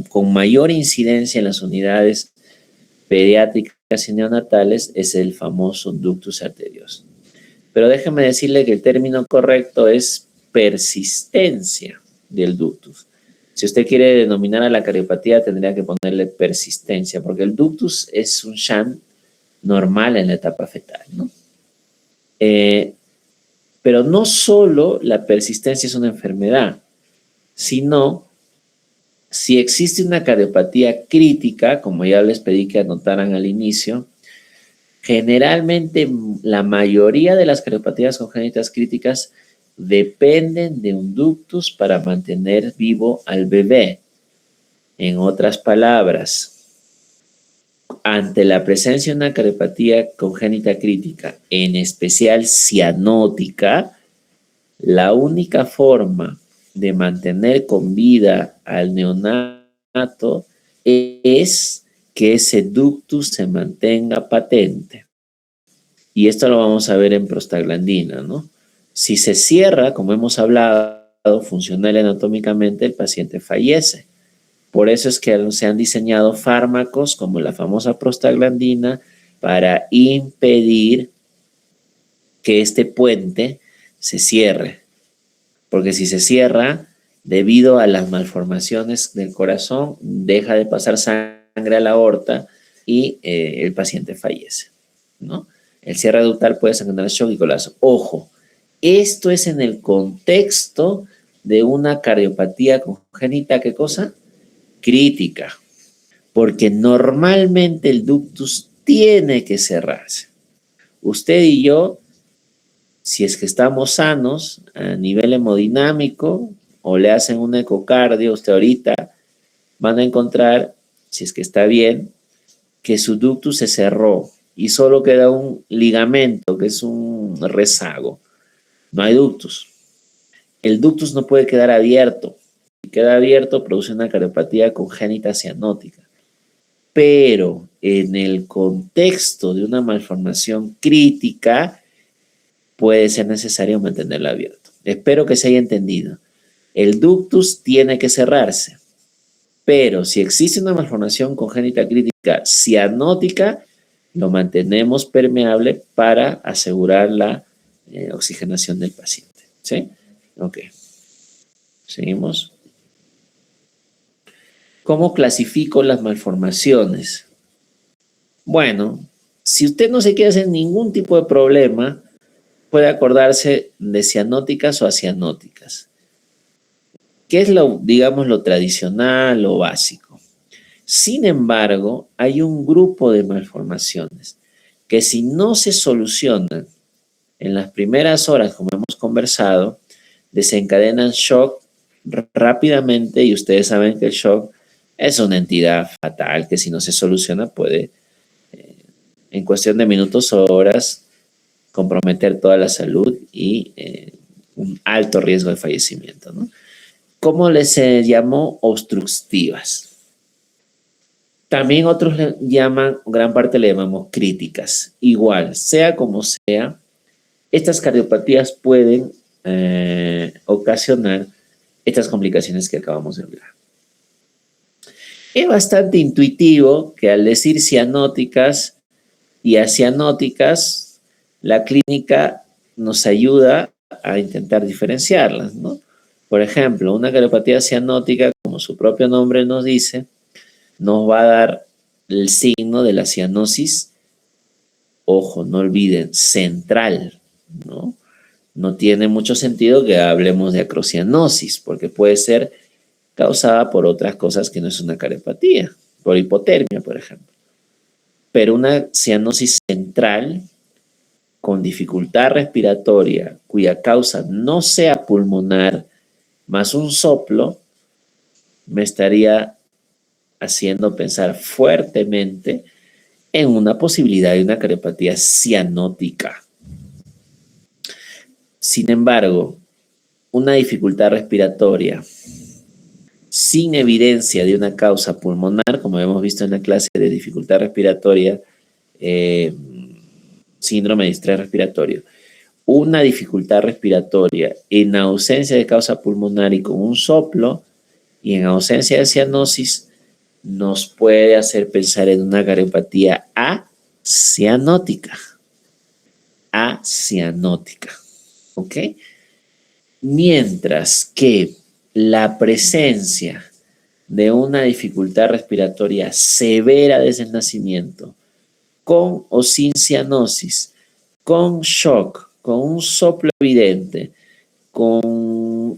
con mayor incidencia en las unidades pediátricas y neonatales, es el famoso ductus arterioso. Pero déjeme decirle que el término correcto es persistencia del ductus. Si usted quiere denominar a la cardiopatía, tendría que ponerle persistencia, porque el ductus es un shunt normal en la etapa fetal, ¿no? Pero no solo la persistencia es una enfermedad, sino si existe una cardiopatía crítica, como ya les pedí que anotaran al inicio, generalmente la mayoría de las cardiopatías congénitas críticas dependen de un ductus para mantener vivo al bebé. En otras palabras, ante la presencia de una cardiopatía congénita crítica, en especial cianótica, la única forma de mantener con vida al neonato es que ese ductus se mantenga patente. Y esto lo vamos a ver en prostaglandina, ¿no? Si se cierra, como hemos hablado, funcional y anatómicamente, el paciente fallece. Por eso es que se han diseñado fármacos como la famosa prostaglandina para impedir que este puente se cierre. Porque si se cierra, debido a las malformaciones del corazón, deja de pasar sangre a la aorta y el paciente fallece, ¿no? El cierre ductal puede desencadenar shock y colapso. Ojo, esto es en el contexto de una cardiopatía congénita, ¿qué cosa? Crítica, porque normalmente el ductus tiene que cerrarse. Usted y yo, si es que estamos sanos a nivel hemodinámico o le hacen un ecocardio, usted ahorita van a encontrar, si es que está bien, que su ductus se cerró y solo queda un ligamento, que es un rezago. No hay ductus. El ductus no puede quedar abierto. Si queda abierto, produce una cardiopatía congénita cianótica. Pero en el contexto de una malformación crítica, puede ser necesario mantenerlo abierto. Espero que se haya entendido. El ductus tiene que cerrarse. Pero si existe una malformación congénita crítica cianótica, lo mantenemos permeable para asegurar la oxigenación del paciente. ¿Sí? Ok. Seguimos. ¿Cómo clasifico las malformaciones? Bueno, si usted no se quiere hacer ningún tipo de problema, puede acordarse de cianóticas o acianóticas. ¿Qué es lo tradicional, lo básico? Sin embargo, hay un grupo de malformaciones que si no se solucionan en las primeras horas, como hemos conversado, desencadenan shock rápidamente y ustedes saben que el shock es una entidad fatal que si no se soluciona puede, en cuestión de minutos o horas, comprometer toda la salud y un alto riesgo de fallecimiento, ¿no? ¿Cómo les llamó? Obstructivas. También otros le llaman, gran parte le llamamos críticas. Igual, sea como sea, estas cardiopatías pueden ocasionar estas complicaciones que acabamos de hablar. Es bastante intuitivo que al decir cianóticas y acianóticas, la clínica nos ayuda a intentar diferenciarlas, ¿no? Por ejemplo, una cardiopatía cianótica, como su propio nombre nos dice, nos va a dar el signo de la cianosis, ojo, no olviden, central, ¿no? No tiene mucho sentido que hablemos de acrocianosis, porque puede ser causada por otras cosas que no es una cardiopatía, por hipotermia, por ejemplo. Pero una cianosis central con dificultad respiratoria, cuya causa no sea pulmonar, más un soplo, me estaría haciendo pensar fuertemente en una posibilidad de una cardiopatía cianótica. Sin embargo, una dificultad respiratoria sin evidencia de una causa pulmonar, como hemos visto en la clase de dificultad respiratoria, síndrome de distrés respiratorio, una dificultad respiratoria en ausencia de causa pulmonar y con un soplo, y en ausencia de cianosis, nos puede hacer pensar en una cariopatía acianótica. Acianótica. ¿Ok? Mientras que la presencia de una dificultad respiratoria severa desde el nacimiento, con o sin cianosis, con shock, con un soplo evidente, con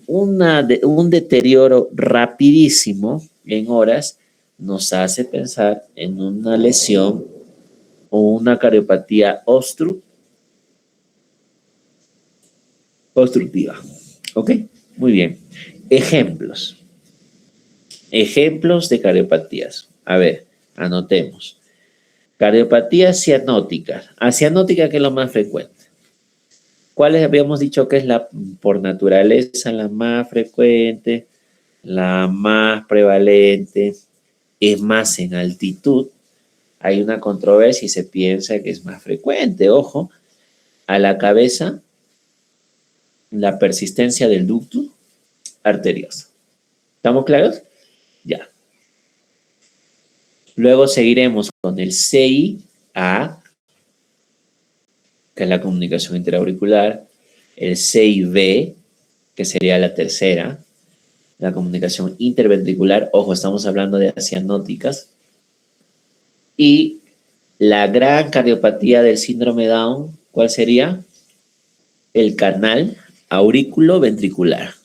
un deterioro rapidísimo en horas, nos hace pensar en una lesión o una cariopatía obstructiva. ¿Ok? Muy bien. Ejemplos. Ejemplos de cardiopatías. A ver, anotemos. Cardiopatía cianótica. Acianótica, que es lo más frecuente. ¿Cuáles habíamos dicho que es por naturaleza la más frecuente, la más prevalente? Es más en altitud. Hay una controversia y se piensa que es más frecuente. Ojo, a la cabeza, la persistencia del ducto arterioso. ¿Estamos claros? Ya. Luego seguiremos con el CIA, que es la comunicación interauricular, el CIV, que sería la tercera, la comunicación interventricular, ojo, estamos hablando de cianóticas, y la gran cardiopatía del síndrome Down, ¿cuál sería? El canal aurículo-ventricular.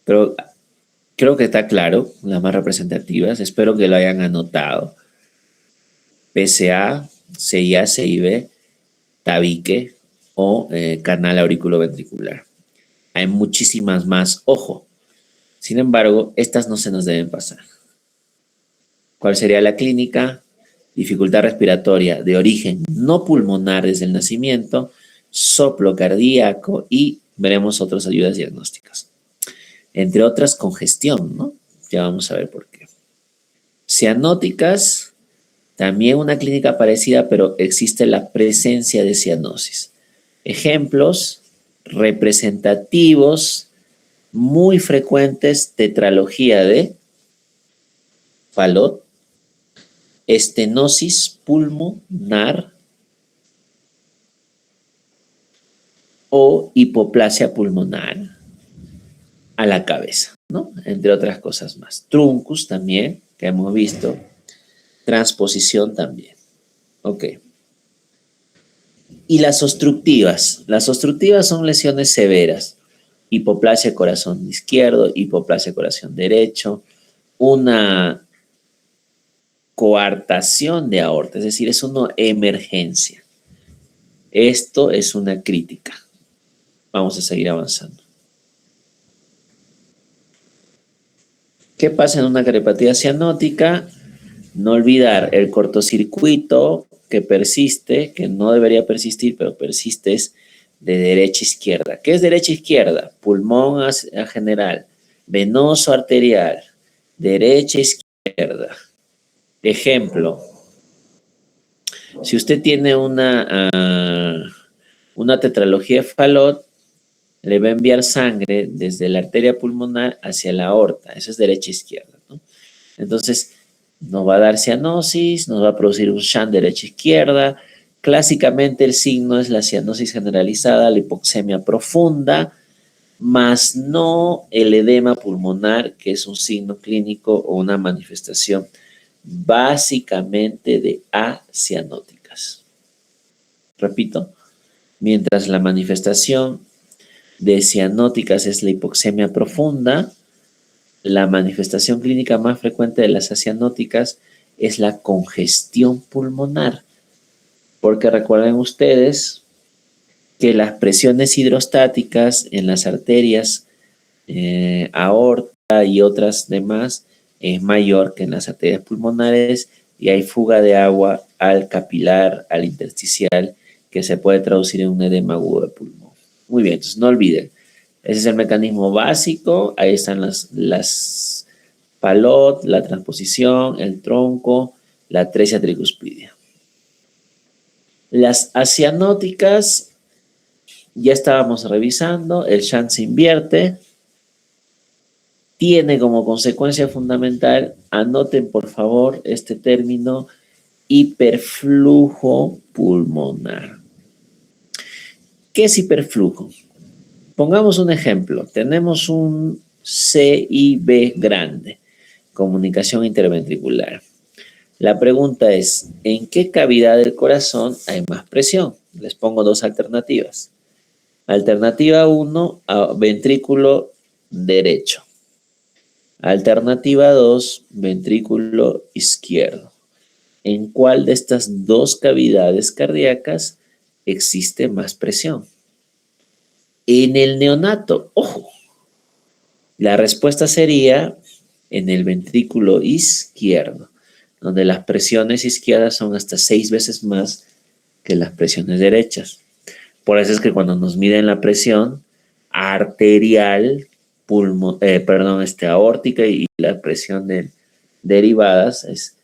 Pero creo que está claro, las más representativas, espero que lo hayan anotado. PCA, CIA, CIV, tabique o canal auriculoventricular. Hay muchísimas más, ojo. Sin embargo, estas no se nos deben pasar. ¿Cuál sería la clínica? Dificultad respiratoria de origen no pulmonar desde el nacimiento, soplo cardíaco y veremos otras ayudas diagnósticas. Entre otras, congestión, ¿no? Ya vamos a ver por qué. Cianóticas, también una clínica parecida, pero existe la presencia de cianosis. Ejemplos representativos muy frecuentes: tetralogía de Fallot, estenosis pulmonar o hipoplasia pulmonar a la cabeza, ¿no? Entre otras cosas más. Truncus también, que hemos visto. Transposición también. Ok. Y las obstructivas. Las obstructivas son lesiones severas. Hipoplasia corazón izquierdo, hipoplasia corazón derecho, una coartación de aorta, es decir, es una emergencia. Esto es una crítica. Vamos a seguir avanzando. ¿Qué pasa en una cariopatía cianótica? No olvidar el cortocircuito que persiste, que no debería persistir, pero persiste, es de derecha a izquierda. ¿Qué es derecha a izquierda? Pulmón a general, venoso arterial, derecha a izquierda. Ejemplo, si usted tiene una tetralogía de Fallot, le va a enviar sangre desde la arteria pulmonar hacia la aorta. Eso es derecha a izquierda, ¿no? Entonces, nos va a dar cianosis, nos va a producir un shunt derecha-izquierda. Clásicamente el signo es la cianosis generalizada, la hipoxemia profunda, más no el edema pulmonar, que es un signo clínico o una manifestación básicamente de acianóticas. Repito, mientras la manifestación de cianóticas es la hipoxemia profunda, la manifestación clínica más frecuente de las acianóticas es la congestión pulmonar, porque recuerden ustedes que las presiones hidrostáticas en las arterias, aorta y otras demás, es mayor que en las arterias pulmonares y hay fuga de agua al capilar, al intersticial, que se puede traducir en un edema agudo de pulmón. Muy bien, entonces no olviden, Ese es el mecanismo básico. Ahí están las palot, la transposición, el tronco, la atresia tricuspidia. Las acianóticas ya estábamos revisando. El shunt se invierte. Tiene como consecuencia fundamental, anoten por favor este término, hiperflujo pulmonar. ¿Qué es hiperflujo? Pongamos un ejemplo. Tenemos un CIB grande, comunicación interventricular. La pregunta es, ¿en qué cavidad del corazón hay más presión? Les pongo dos alternativas. Alternativa 1, ventrículo derecho. Alternativa 2, ventrículo izquierdo. ¿En cuál de estas dos cavidades cardíacas existe más presión? En el neonato, ojo, la respuesta sería en el ventrículo izquierdo, donde las presiones izquierdas son hasta 6 veces más que las presiones derechas. Por eso es que cuando nos miden la presión arterial, aórtica y la presión derivadas, es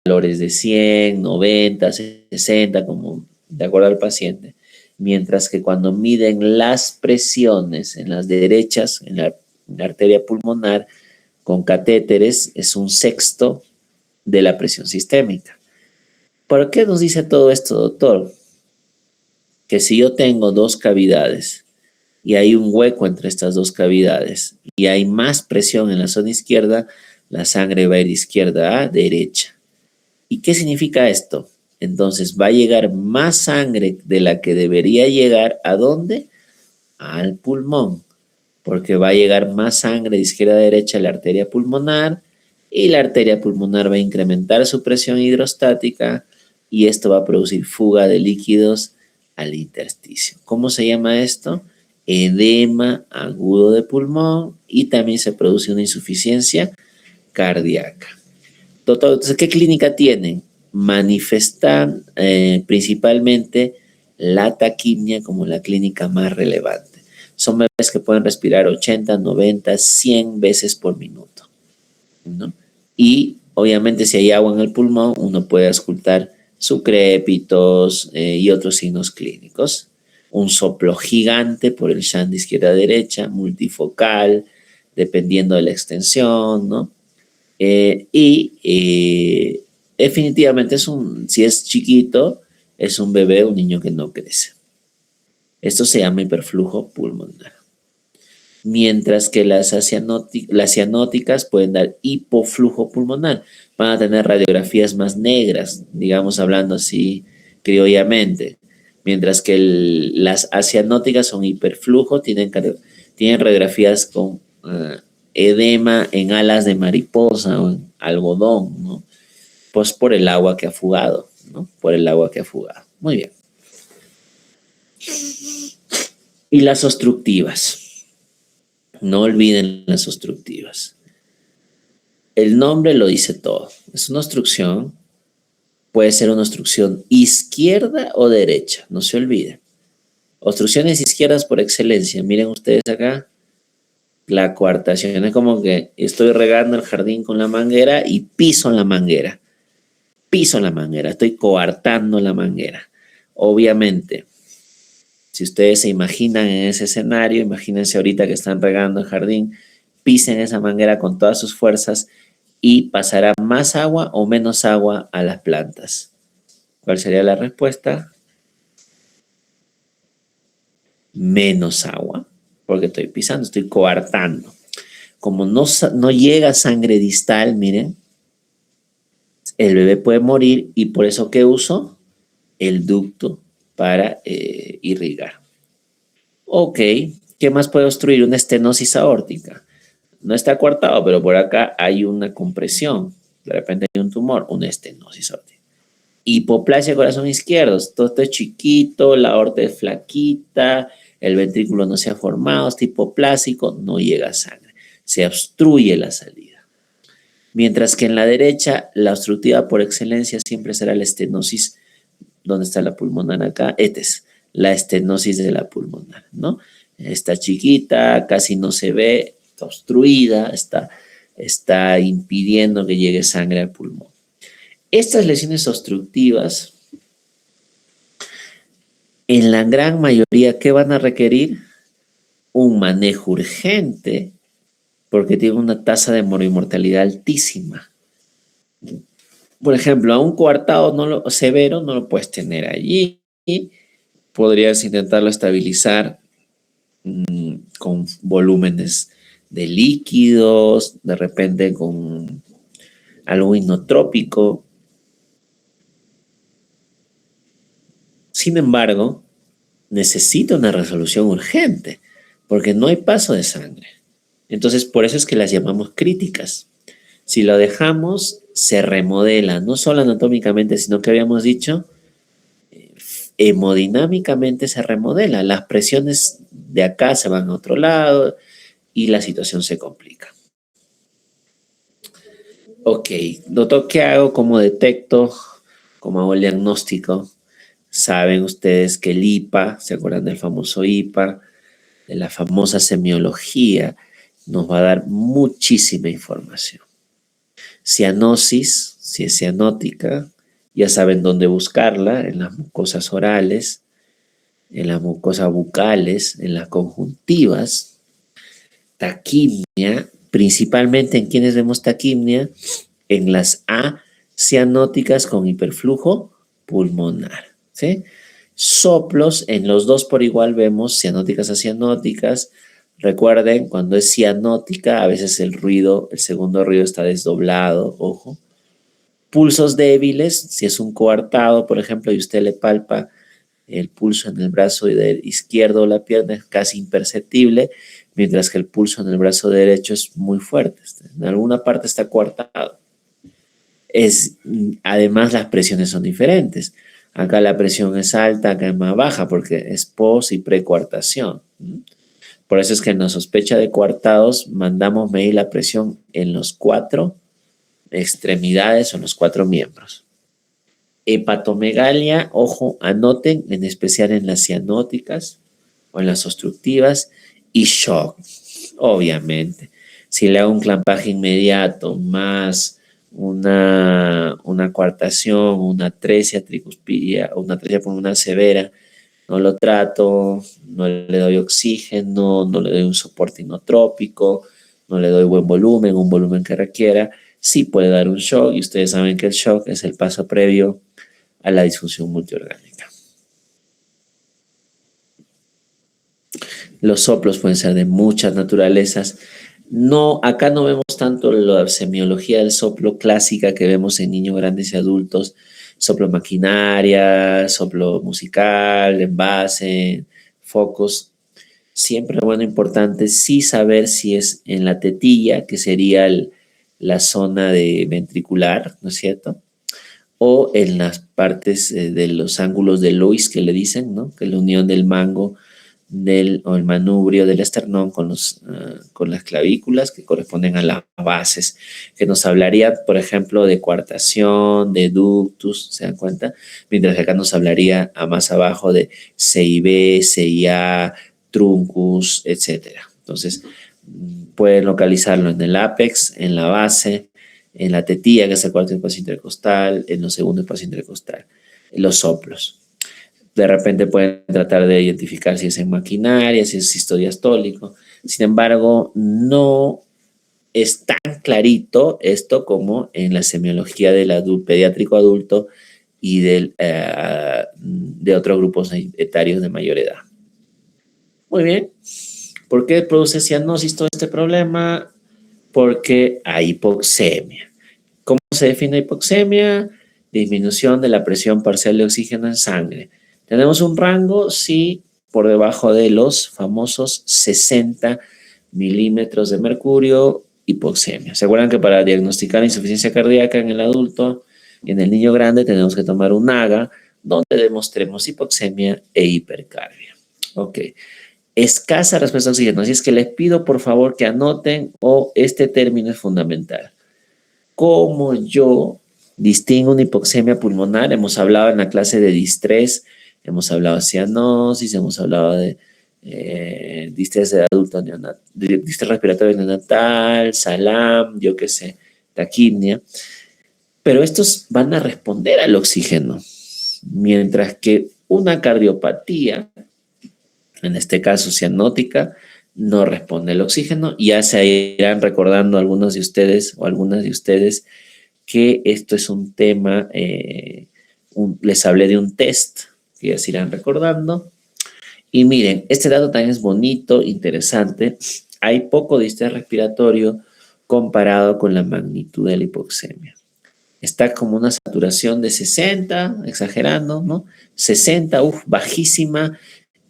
valores de 100, 90, 60, como de acuerdo al paciente. Mientras que cuando miden las presiones en las derechas, en la arteria pulmonar, con catéteres, es 1/6 de la presión sistémica. ¿Por qué nos dice todo esto, doctor? Que si yo tengo dos cavidades y hay un hueco entre estas dos cavidades y hay más presión en la zona izquierda, la sangre va a ir de izquierda a derecha. ¿Y qué significa esto? Entonces va a llegar más sangre de la que debería llegar. ¿A dónde? Al pulmón, porque va a llegar más sangre de izquierda a derecha a la arteria pulmonar y la arteria pulmonar va a incrementar su presión hidrostática y esto va a producir fuga de líquidos al intersticio. ¿Cómo se llama esto? Edema agudo de pulmón y también se produce una insuficiencia cardíaca. Entonces, ¿qué clínica tienen? Manifestan principalmente la taquimia como la clínica más relevante. Son bebés que pueden respirar 80, 90, 100 veces por minuto, ¿no? Y obviamente si hay agua en el pulmón, uno puede auscultar sucrépitos y otros signos clínicos. Un soplo gigante por el shunt de izquierda a derecha, multifocal, dependiendo de la extensión, ¿no? Definitivamente si es ciquito, es un bebé, un niño que no crece. Esto se llama hiperflujo pulmonar. Mientras que las cianóticas pueden dar hipoflujo pulmonar. Van a tener radiografías más negras, digamos hablando así criollamente. Mientras que las acianóticas son hiperflujo, tienen radiografías con edema en alas de mariposa o en algodón, ¿no? Pues por el agua que ha fugado, ¿no? Por el agua que ha fugado. Muy bien. Y las obstructivas. No olviden las obstructivas. El nombre lo dice todo. Es una obstrucción. Puede ser una obstrucción izquierda o derecha. No se olviden. Obstrucciones izquierdas por excelencia. Miren ustedes acá. La coartación es como que estoy regando el jardín con la manguera y piso la manguera. Piso la manguera. Estoy coartando la manguera. Obviamente, si ustedes se imaginan en ese escenario, imagínense ahorita que están regando el jardín, pisen esa manguera con todas sus fuerzas y pasará más agua o menos agua a las plantas. ¿Cuál sería la respuesta? Menos agua, porque estoy pisando, estoy coartando. Como no llega sangre distal, miren, el bebé puede morir y por eso ¿qué uso? El ducto para irrigar. Ok, ¿qué más puede obstruir? Una estenosis aórtica. No está coartado, pero por acá hay una compresión. De repente hay un tumor, una estenosis aórtica. Hipoplasia corazón izquierdo. Todo esto es chiquito, la aorta es flaquita, el ventrículo no se ha formado, está hipoplásico, no llega sangre. Se obstruye la salida. Mientras que en la derecha, la obstructiva por excelencia siempre será la estenosis. ¿Dónde está la pulmonar acá? Esta es la estenosis de la pulmonar, ¿no? Está chiquita, casi no se ve, está obstruida, está impidiendo que llegue sangre al pulmón. Estas lesiones obstructivas, en la gran mayoría, ¿qué van a requerir? Un manejo urgente, porque tienen una tasa de mortalidad altísima. Por ejemplo, a un coartado severo no lo puedes tener allí. Podrías intentarlo estabilizar con volúmenes de líquidos, de repente con algo inotrópico. Sin embargo, necesita una resolución urgente, porque no hay paso de sangre. Entonces, por eso es que las llamamos críticas. Si lo dejamos, se remodela, no solo anatómicamente, sino que habíamos dicho, hemodinámicamente se remodela. Las presiones de acá se van a otro lado y la situación se complica. Ok, doctor, ¿qué hago? ¿Cómo detecto? ¿Cómo hago el diagnóstico? Saben ustedes que el IPA, ¿se acuerdan del famoso IPA? De la famosa semiología, nos va a dar muchísima información. Cianosis, si es cianótica, ya saben dónde buscarla, en las mucosas orales, en las mucosas bucales, en las conjuntivas. Taquimia, principalmente en quienes vemos taquimia, en las acianóticas con hiperflujo pulmonar, ¿sí? Soplos, en los dos por igual vemos cianóticas, acianóticas. Recuerden, cuando es cianótica, a veces el segundo ruido está desdoblado, ojo. Pulsos débiles, si es un coartado, por ejemplo, y usted le palpa el pulso en el brazo izquierdo o la pierna, es casi imperceptible, mientras que el pulso en el brazo derecho es muy fuerte. En alguna parte está coartado. Además, las presiones son diferentes. Acá la presión es alta, acá es más baja, porque es pos y precoartación. Por eso es que en la sospecha de coartados mandamos medir la presión en los 4 extremidades o en los 4 miembros. Hepatomegalia, ojo, anoten, en especial en las cianóticas o en las obstructivas, y shock, obviamente. Si le hago un clampaje inmediato más una coartación, una atresia tricuspidia, una atresia pulmonar severa, no lo trato, no le doy oxígeno, no le doy un soporte inotrópico, no le doy buen volumen, un volumen que requiera, sí puede dar un shock, y ustedes saben que el shock es el paso previo a la disfunción multiorgánica. Los soplos pueden ser de muchas naturalezas. Acá no vemos tanto la semiología del soplo clásica que vemos en niños grandes y adultos, soplo maquinaria, soplo musical, envase, focos. Siempre, bueno, importante sí saber si es en la tetilla, que sería la zona ventricular, ¿no es cierto? O en las partes de los ángulos de Lois que le dicen, ¿no? Que es la unión del mango o el manubrio del esternón con las clavículas que corresponden a las bases, que nos hablaría, por ejemplo, de coartación, de ductus, ¿se dan cuenta? Mientras que acá nos hablaría más abajo de CIB, CIA, truncus, etc. Entonces, pueden localizarlo en el ápex, en la base, en la tetilla, que es el cuarto espacio intercostal, en los segundos espacio intercostal, en los soplos. De repente pueden tratar de identificar si es en maquinaria, si es sistodiastólico. Sin embargo, no es tan clarito esto como en la semiología del pediátrico adulto y de otros grupos etarios de mayor edad. Muy bien. ¿Por qué produce cianosis todo este problema? Porque hay hipoxemia. ¿Cómo se define hipoxemia? Disminución de la presión parcial de oxígeno en sangre. Tenemos un rango, sí, por debajo de los famosos 60 milímetros de mercurio, hipoxemia. ¿Se acuerdan que para diagnosticar insuficiencia cardíaca en el adulto y en el niño grande tenemos que tomar un AGA donde demostremos hipoxemia e hipercarbia? Ok. Escasa respuesta a oxígeno. Así es que les pido por favor que anoten, este término es fundamental. ¿Cómo yo distingo una hipoxemia pulmonar? Hemos hablado en la clase de distrés, hemos hablado de cianosis, hemos hablado de distrés de adulto neonatal, distrés respiratorio neonatal, SALAM, yo qué sé, taquipnia. Pero estos van a responder al oxígeno, mientras que una cardiopatía, en este caso cianótica, no responde al oxígeno. Ya se irán recordando algunos de ustedes o algunas de ustedes que esto es un tema, les hablé de un test que ya se irán recordando. Y miren, este dato también es bonito, interesante. Hay poco distrés respiratorio comparado con la magnitud de la hipoxemia. Está como una saturación de 60, exagerando, ¿no? 60, bajísima,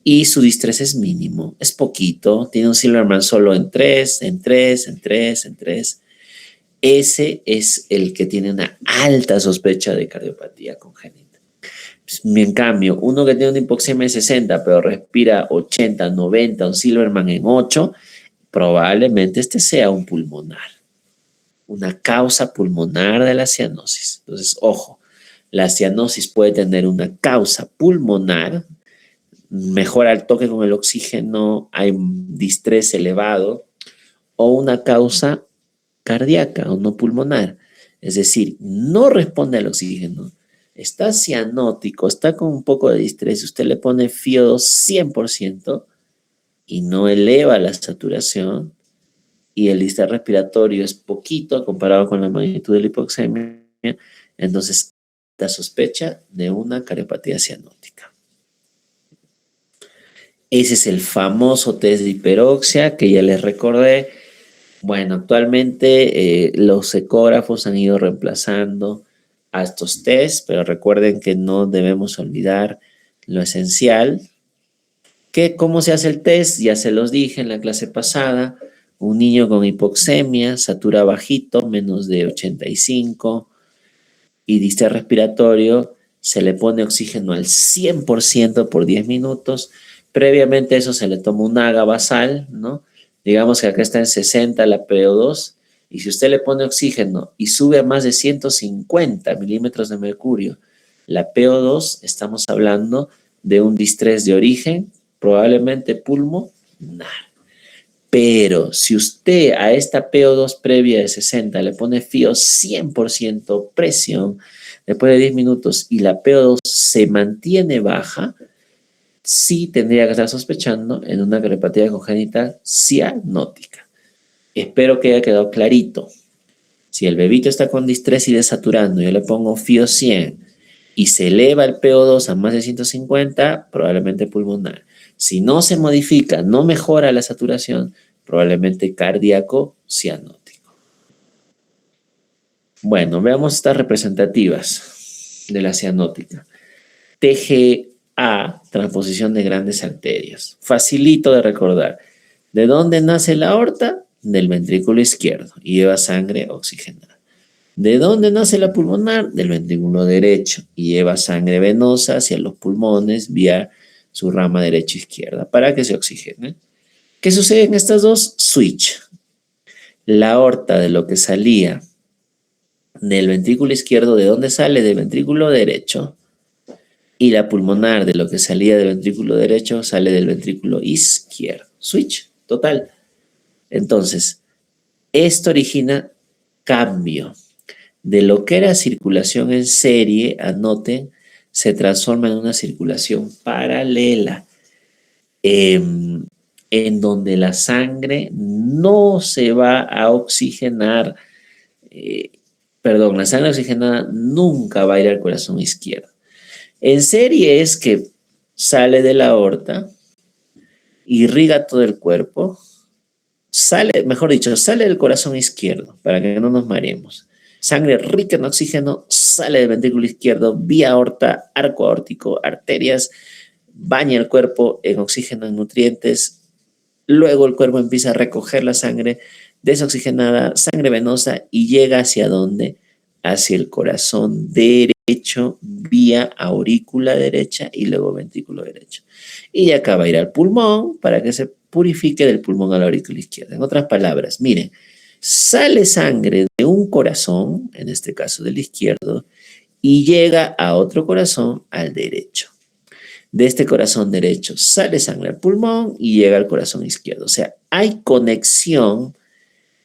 y su distrés es mínimo, es poquito. Tiene un Silverman solo en 3, en 3, en 3, en 3. Ese es el que tiene una alta sospecha de cardiopatía congénita. En cambio, uno que tiene una hipoxemia de 60, pero respira 80, 90, un Silverman en 8, probablemente este sea un pulmonar, una causa pulmonar de la cianosis. Entonces, ojo, la cianosis puede tener una causa pulmonar, mejora el toque con el oxígeno, hay distrés elevado, o una causa cardíaca o no pulmonar. Es decir, no responde al oxígeno, está cianótico, está con un poco de distrés, usted le pone FiO2 100% y no eleva la saturación, y el distrés respiratorio es poquito comparado con la magnitud de la hipoxemia, entonces la sospecha de una cariopatía cianótica. Ese es el famoso test de hiperoxia que ya les recordé. Bueno, actualmente los ecógrafos han ido reemplazando a estos tests, pero recuerden que no debemos olvidar lo esencial, que cómo se hace el test, ya se los dije en la clase pasada. Un niño con hipoxemia, satura bajito, menos de 85, y distrés respiratorio, se le pone oxígeno al 100% por 10 minutos. Previamente eso se le toma un AGA basal, ¿no? Digamos que acá está en 60 la PO2, y si usted le pone oxígeno y sube a más de 150 milímetros de mercurio la PO2, estamos hablando de un distrés de origen, probablemente pulmonar. Pero si usted a esta PO2 previa de 60 le pone FiO 100% presión, después de 10 minutos, y la PO2 se mantiene baja, sí tendría que estar sospechando en una cardiopatía congénita cianótica. Espero que haya quedado clarito. Si el bebito está con distrés y desaturando, yo le pongo FiO 100 y se eleva el PO2 a más de 150, probablemente pulmonar. Si no se modifica, no mejora la saturación, probablemente cardíaco cianótico. Bueno, veamos estas representativas de la cianótica. TGA, transposición de grandes arterias. Facilito de recordar. ¿De dónde nace la aorta? Del ventrículo izquierdo y lleva sangre oxigenada. ¿De dónde nace la pulmonar? Del ventrículo derecho y lleva sangre venosa hacia los pulmones vía su rama derecha-izquierda para que se oxigene. ¿Qué sucede en estas dos? Switch. La aorta de lo que salía del ventrículo izquierdo, ¿de dónde sale? Del ventrículo derecho. Y la pulmonar de lo que salía del ventrículo derecho sale del ventrículo izquierdo. Switch, total. Entonces, esto origina cambio. De lo que era circulación en serie, anoten, se transforma en una circulación paralela, en donde la sangre no se va a oxigenar, la sangre oxigenada nunca va a ir al corazón izquierdo. En serie es que sale de la aorta, irriga todo el cuerpo, sale del corazón izquierdo, para que no nos mareemos. Sangre rica en oxígeno sale del ventrículo izquierdo vía aorta, arco aórtico, arterias, baña el cuerpo en oxígeno, en nutrientes. Luego el cuerpo empieza a recoger la sangre desoxigenada, sangre venosa, y llega ¿hacia dónde? Hacia el corazón derecho vía aurícula derecha y luego ventrículo derecho. Y acá va a ir al pulmón para que se purifique del pulmón a la aurícula izquierda. En otras palabras, miren, sale sangre de un corazón, en este caso del izquierdo, y llega a otro corazón, al derecho. De este corazón derecho sale sangre al pulmón y llega al corazón izquierdo. O sea, hay conexión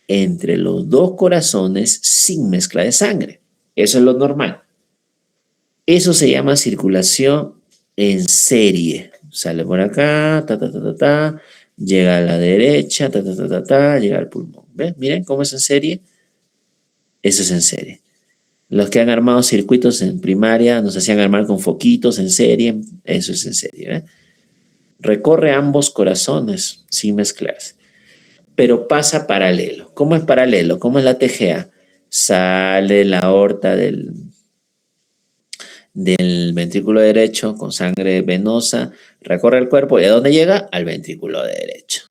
entre los dos corazones sin mezcla de sangre. Eso es lo normal. Eso se llama circulación en serie. Sale por acá, llega a la derecha, llega al pulmón. ¿Ven? Miren cómo es en serie. Eso es en serie. Los que han armado circuitos en primaria nos hacían armar con foquitos en serie. Eso es en serie. ¿Ven? Recorre ambos corazones sin mezclarse. Pero pasa paralelo. ¿Cómo es paralelo? ¿Cómo es la TGA? Sale la aorta del ventrículo derecho con sangre venosa, recorre el cuerpo y ¿a dónde llega? Al ventrículo derecho.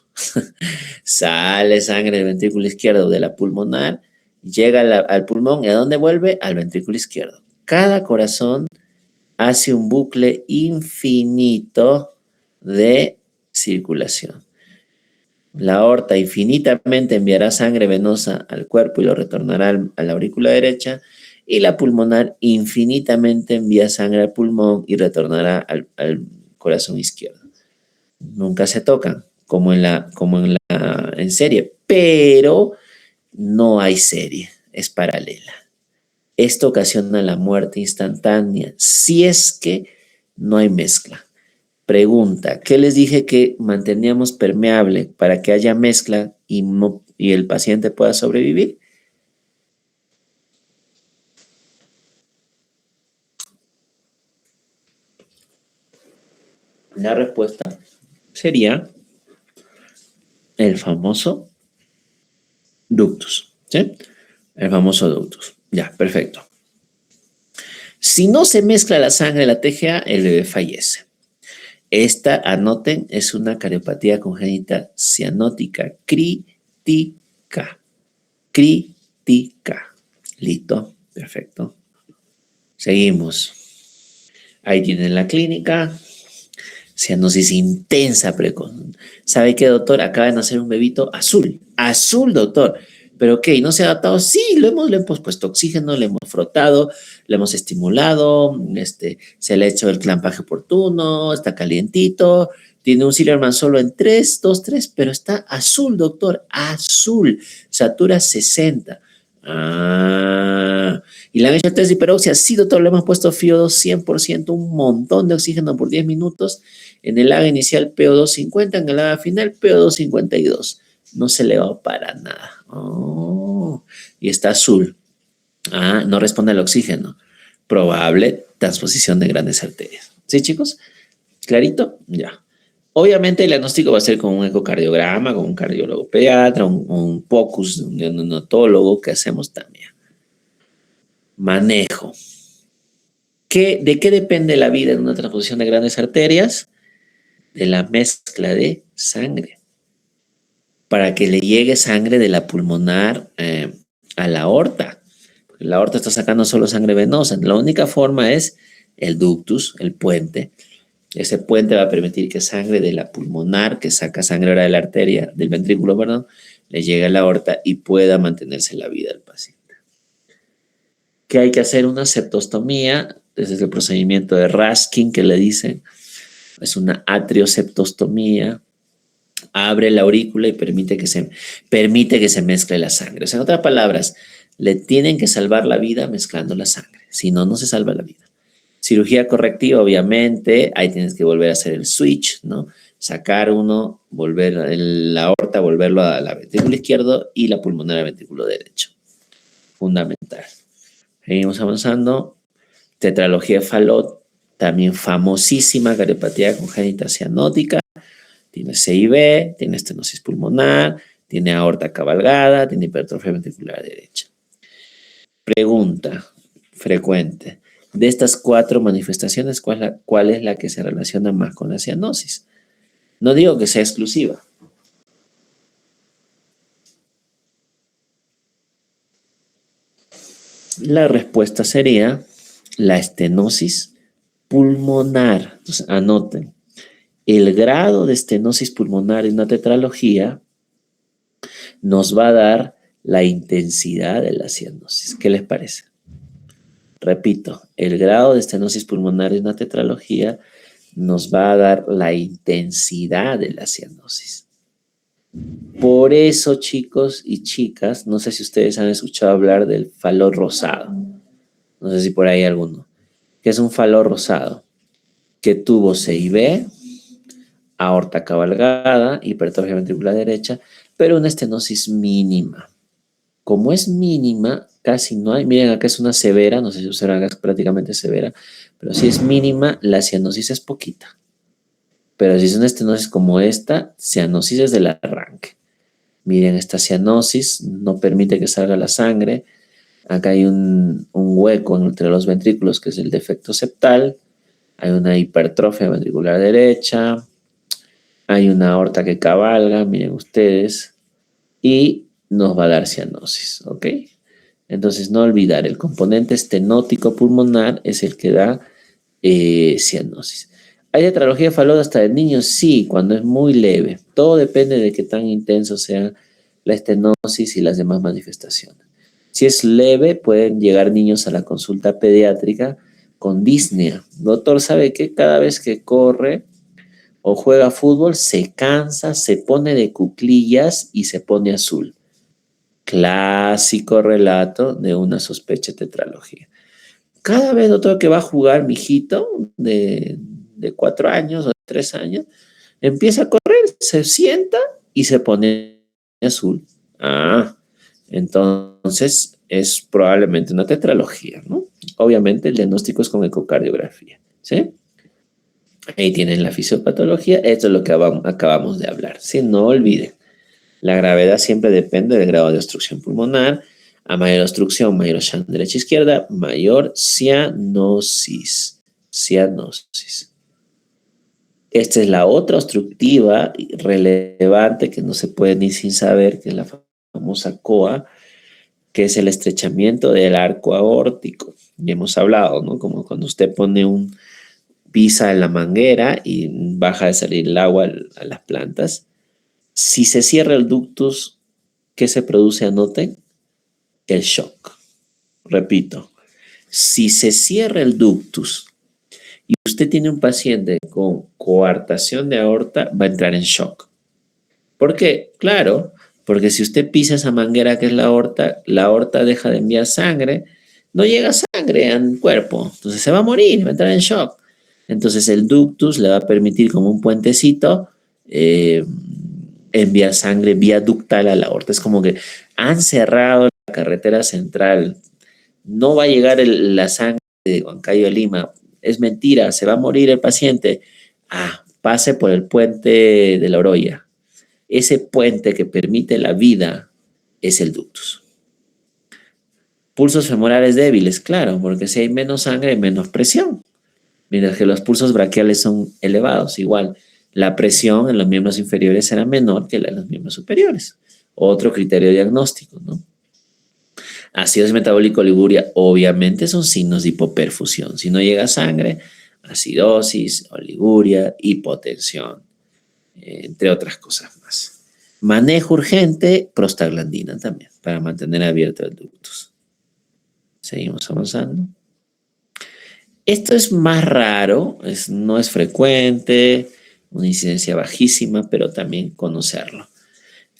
Sale sangre del ventrículo izquierdo de la pulmonar, llega al pulmón y ¿a dónde vuelve? Al ventrículo izquierdo. Cada corazón hace un bucle infinito de circulación. La aorta infinitamente enviará sangre venosa al cuerpo y lo retornará a la aurícula derecha, y la pulmonar infinitamente envía sangre al pulmón y retornará al corazón izquierdo. Nunca se tocan, como en serie, pero no hay serie, es paralela. Esto ocasiona la muerte instantánea si es que no hay mezcla. Pregunta, ¿qué les dije que manteníamos permeable para que haya mezcla y el paciente pueda sobrevivir? La respuesta sería el famoso ductus, ¿sí? El famoso ductus. Ya, perfecto. Si no se mezcla la sangre de la TGA, el bebé fallece. Esta, anoten, es una cariopatía congénita cianótica crítica. Crítica. Listo, perfecto. Seguimos. Ahí tienen la clínica. Cianosis intensa precoz. ¿Sabe qué, doctor? Acaba de nacer un bebito azul. Azul, doctor. ¿Pero qué? ¿No se ha adaptado? Sí, le hemos puesto oxígeno, le hemos frotado, le hemos estimulado, se le ha hecho el clampaje oportuno, está calientito, tiene un Silverman solo en 3, 2, 3, pero está azul, doctor, azul, satura 60. Y le han hecho test de hiperoxia. Sí, doctor, le hemos puesto FiO2 100%, un montón de oxígeno por 10 minutos. En el AGA inicial PO2 50, en el AGA final PO2 52. No se elevó para nada. Oh, y está azul. No responde al oxígeno. Probable transposición de grandes arterias. ¿Sí, chicos? ¿Clarito? Ya. Obviamente el diagnóstico va a ser con un ecocardiograma, con un cardiólogo pediatra, un POCUS, un neonatólogo que hacemos también. Manejo. ¿De qué depende la vida en una transposición de grandes arterias? De la mezcla de sangre. Para que le llegue sangre de la pulmonar a la aorta. La aorta está sacando solo sangre venosa. La única forma es el ductus, el puente. Ese puente va a permitir que sangre de la pulmonar, que saca sangre ahora de la arteria, del ventrículo, perdón, le llegue a la aorta y pueda mantenerse la vida del paciente. ¿Qué hay que hacer? Una septostomía. Ese es el procedimiento de Raskin que le dicen. Es una atrioseptostomía. Abre la aurícula y permite que se mezcle la sangre. O sea, en otras palabras, le tienen que salvar la vida mezclando la sangre. Si no, no se salva la vida. Cirugía correctiva, obviamente, ahí tienes que volver a hacer el switch, ¿no? Sacar uno, volver la aorta, volverlo a la ventrículo izquierdo y la pulmonar al ventrículo derecho. Fundamental. Seguimos avanzando. Tetralogía de Fallot, también famosísima cariopatía congénita cianótica. Tiene CIB, tiene estenosis pulmonar, tiene aorta cabalgada, tiene hipertrofia ventricular derecha. Pregunta frecuente. De estas 4 manifestaciones, ¿cuál es la que se relaciona más con la cianosis? No digo que sea exclusiva. La respuesta sería la estenosis pulmonar. Entonces, anoten. El grado de estenosis pulmonar en una tetralogía nos va a dar la intensidad de la cianosis. ¿Qué les parece? Repito, el grado de estenosis pulmonar en una tetralogía nos va a dar la intensidad de la cianosis. Por eso, chicos y chicas, no sé si ustedes han escuchado hablar del fallo rosado. No sé si por ahí alguno. ¿Qué es un fallo rosado? Que tuvo CIB, aorta cabalgada, hipertrofia ventricular derecha, pero una estenosis mínima. Como es mínima, casi no hay. Miren, acá es una severa, no sé si ustedes acá es prácticamente severa, pero si es mínima, la cianosis es poquita. Pero si es una estenosis como esta, cianosis desde el arranque. Miren, esta cianosis no permite que salga la sangre. Acá hay un hueco entre los ventrículos que es el defecto septal. Hay una hipertrofia ventricular derecha. Hay una aorta que cabalga, miren ustedes. Y nos va a dar cianosis, ¿ok? Entonces, no olvidar, el componente estenótico pulmonar es el que da cianosis. ¿Hay tetralogía de Fallot hasta el niño? Sí, cuando es muy leve. Todo depende de qué tan intenso sea la estenosis y las demás manifestaciones. Si es leve, pueden llegar niños a la consulta pediátrica con disnea. Doctor, ¿sabe qué? Cada vez que corre o juega fútbol, se cansa, se pone de cuclillas y se pone azul. Clásico relato de una sospecha de tetralogía. Cada vez noto que va a jugar mi hijito de 4 años o de 3 años, empieza a correr, se sienta y se pone azul. Ah, entonces es probablemente una tetralogía, ¿no? Obviamente el diagnóstico es con ecocardiografía, ¿sí? Ahí tienen la fisiopatología, esto es lo que acabamos de hablar, ¿sí? No olviden, la gravedad siempre depende del grado de obstrucción pulmonar. A mayor obstrucción, mayor shunt derecha-izquierda, mayor cianosis. Cianosis. Esta es la otra obstructiva relevante que no se puede ni sin saber, que es la famosa COA, que es el estrechamiento del arco aórtico. Ya hemos hablado, ¿no? Como cuando usted pone un pisa en la manguera y baja de salir el agua a las plantas. Si se cierra el ductus, ¿qué se produce? Anoten, el shock. Repito, si se cierra el ductus y usted tiene un paciente con coartación de aorta, va a entrar en shock. ¿Por qué? Claro, porque si usted pisa esa manguera que es la aorta deja de enviar sangre, no llega sangre al cuerpo, entonces se va a morir, va a entrar en shock. Entonces el ductus le va a permitir como un puentecito enviar sangre vía ductal a la aorta. Es como que han cerrado la carretera central, no va a llegar la sangre de Huancayo a Lima. Es mentira, se va a morir el paciente. Ah, pase por el puente de la Oroya. Ese puente que permite la vida es el ductus. Pulsos femorales débiles, claro, porque si hay menos sangre hay menos presión. Mientras que los pulsos braquiales son elevados, igual. La presión en los miembros inferiores será menor que la en los miembros superiores. Otro criterio diagnóstico, ¿no? Acidosis metabólica, oliguria, obviamente son signos de hipoperfusión. Si no llega sangre, acidosis, oliguria, hipotensión, entre otras cosas más. Manejo urgente, prostaglandina también, para mantener abierto el ductus. Seguimos avanzando. Esto es más raro, no es frecuente, una incidencia bajísima, pero también conocerlo.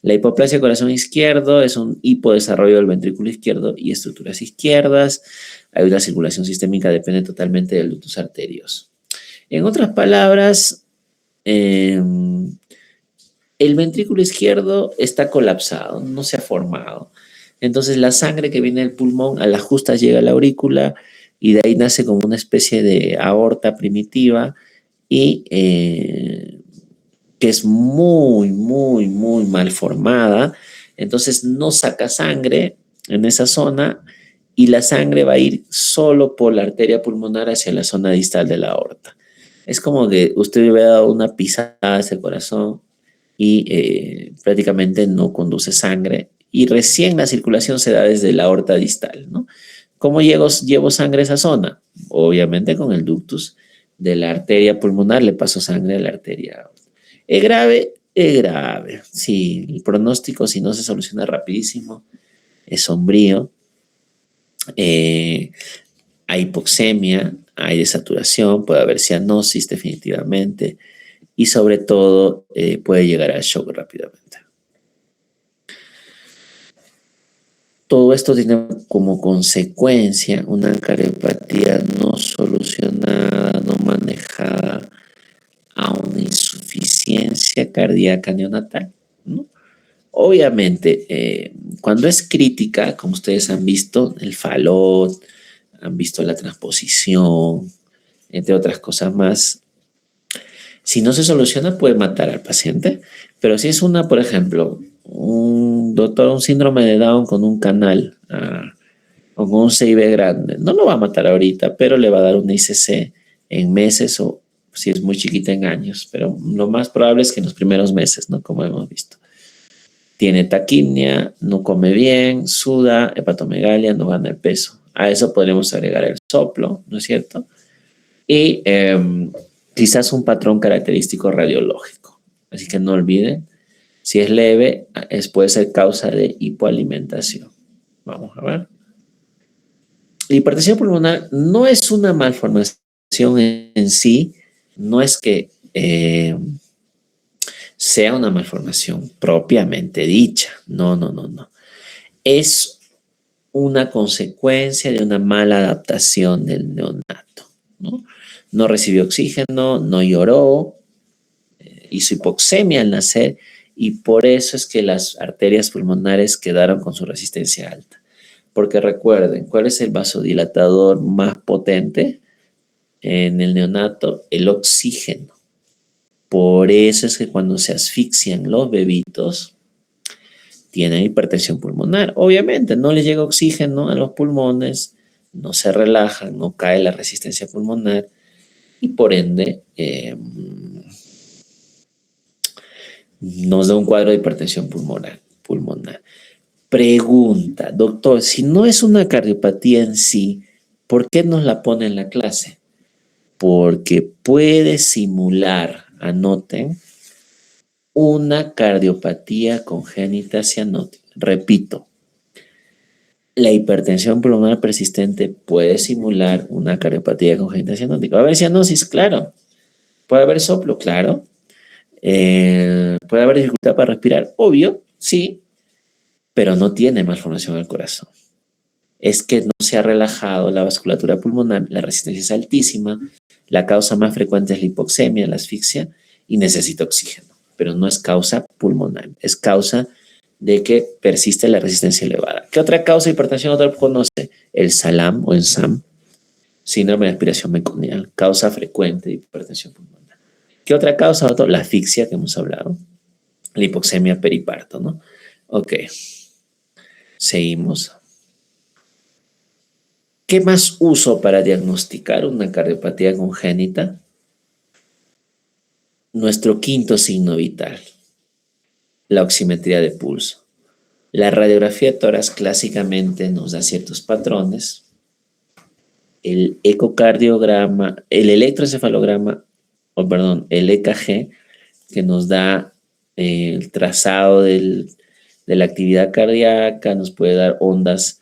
La hipoplasia corazón izquierdo es un hipodesarrollo del ventrículo izquierdo y estructuras izquierdas. Hay una circulación sistémica, depende totalmente del ductus arterioso. En otras palabras, el ventrículo izquierdo está colapsado, no se ha formado. Entonces la sangre que viene del pulmón a las justas llega a la aurícula y de ahí nace como una especie de aorta primitiva y que es muy, muy, muy mal formada. Entonces no saca sangre en esa zona y la sangre va a ir solo por la arteria pulmonar hacia la zona distal de la aorta. Es como que usted le hubiera dado una pisada a ese corazón y prácticamente no conduce sangre y recién la circulación se da desde la aorta distal, ¿no? ¿Cómo llevo sangre a esa zona? Obviamente con el ductus de la arteria pulmonar le paso sangre a la arteria aorta. ¿Es grave? Es grave. Sí, el pronóstico, si no se soluciona rapidísimo, es sombrío. Hay hipoxemia, hay desaturación, puede haber cianosis definitivamente y sobre todo puede llegar al shock rápidamente. Todo esto tiene como consecuencia una cardiopatía no solucionada, no manejada, a una insuficiencia cardíaca neonatal, ¿no? Obviamente, cuando es crítica, como ustedes han visto, el falot, han visto la transposición, entre otras cosas más, si no se soluciona puede matar al paciente, pero si es una, por ejemplo, un síndrome de Down con un canal o con un CIB grande, no lo va a matar ahorita, pero le va a dar una ICC en meses o si es muy chiquita en años, pero lo más probable es que en los primeros meses, ¿no? Como hemos visto. Tiene taquimia, no come bien, suda, hepatomegalia, no gana el peso. A eso podríamos agregar el soplo, ¿no es cierto? Y quizás un patrón característico radiológico. Así que no olviden, si es leve, puede ser causa de hipoalimentación. Vamos a ver. La hipertensión pulmonar no es una malformación en sí, no es que sea una malformación propiamente dicha. No. Es una consecuencia de una mala adaptación del neonato, ¿no? No recibió oxígeno, no lloró, hizo hipoxemia al nacer y por eso es que las arterias pulmonares quedaron con su resistencia alta. Porque recuerden, ¿cuál es el vasodilatador más potente en el neonato? El oxígeno. Por eso es que cuando se asfixian los bebitos, tienen hipertensión pulmonar. Obviamente, no les llega oxígeno a los pulmones, no se relajan, no cae la resistencia pulmonar y por ende nos da un cuadro de hipertensión pulmonar. Pregunta, doctor, si no es una cardiopatía en sí, ¿por qué nos la pone en la clase? Porque puede simular, anoten, una cardiopatía congénita cianótica. Repito, la hipertensión pulmonar persistente puede simular una cardiopatía congénita cianótica. ¿Va a haber cianosis? Claro. ¿Puede haber soplo? Claro. ¿Puede haber dificultad para respirar? Obvio, sí, pero no tiene malformación del corazón. Es que no se ha relajado la vasculatura pulmonar, la resistencia es altísima, la causa más frecuente es la hipoxemia, la asfixia, y necesita oxígeno, pero no es causa pulmonar, es causa de que persiste la resistencia elevada. ¿Qué otra causa de hipertensión otra conoce? El SALAM o ENSAM, síndrome de aspiración meconial, causa frecuente de hipertensión pulmonar. ¿Qué otra causa? La asfixia que hemos hablado, la hipoxemia periparto, ¿no? Ok, seguimos. ¿Qué más uso para diagnosticar una cardiopatía congénita? Nuestro quinto signo vital, la oximetría de pulso. La radiografía de tórax clásicamente nos da ciertos patrones. El ecocardiograma, el electroencefalograma, el EKG, que nos da el trazado de la actividad cardíaca, nos puede dar ondas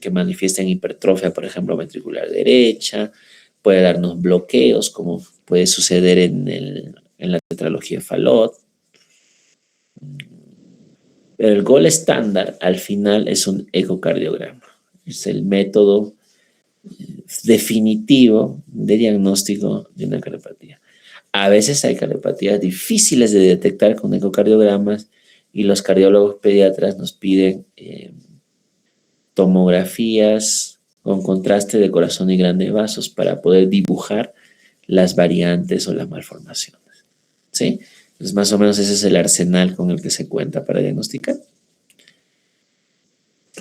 que manifiesten hipertrofia, por ejemplo, ventricular derecha, puede darnos bloqueos, como puede suceder en la tetralogía Fallot. Pero el gol estándar al final es un ecocardiograma. Es el método definitivo de diagnóstico de una cardiopatía. A veces hay cardiopatías difíciles de detectar con ecocardiogramas y los cardiólogos pediatras nos piden tomografías con contraste de corazón y grandes vasos para poder dibujar las variantes o las malformaciones. ¿Sí? Entonces, más o menos ese es el arsenal con el que se cuenta para diagnosticar.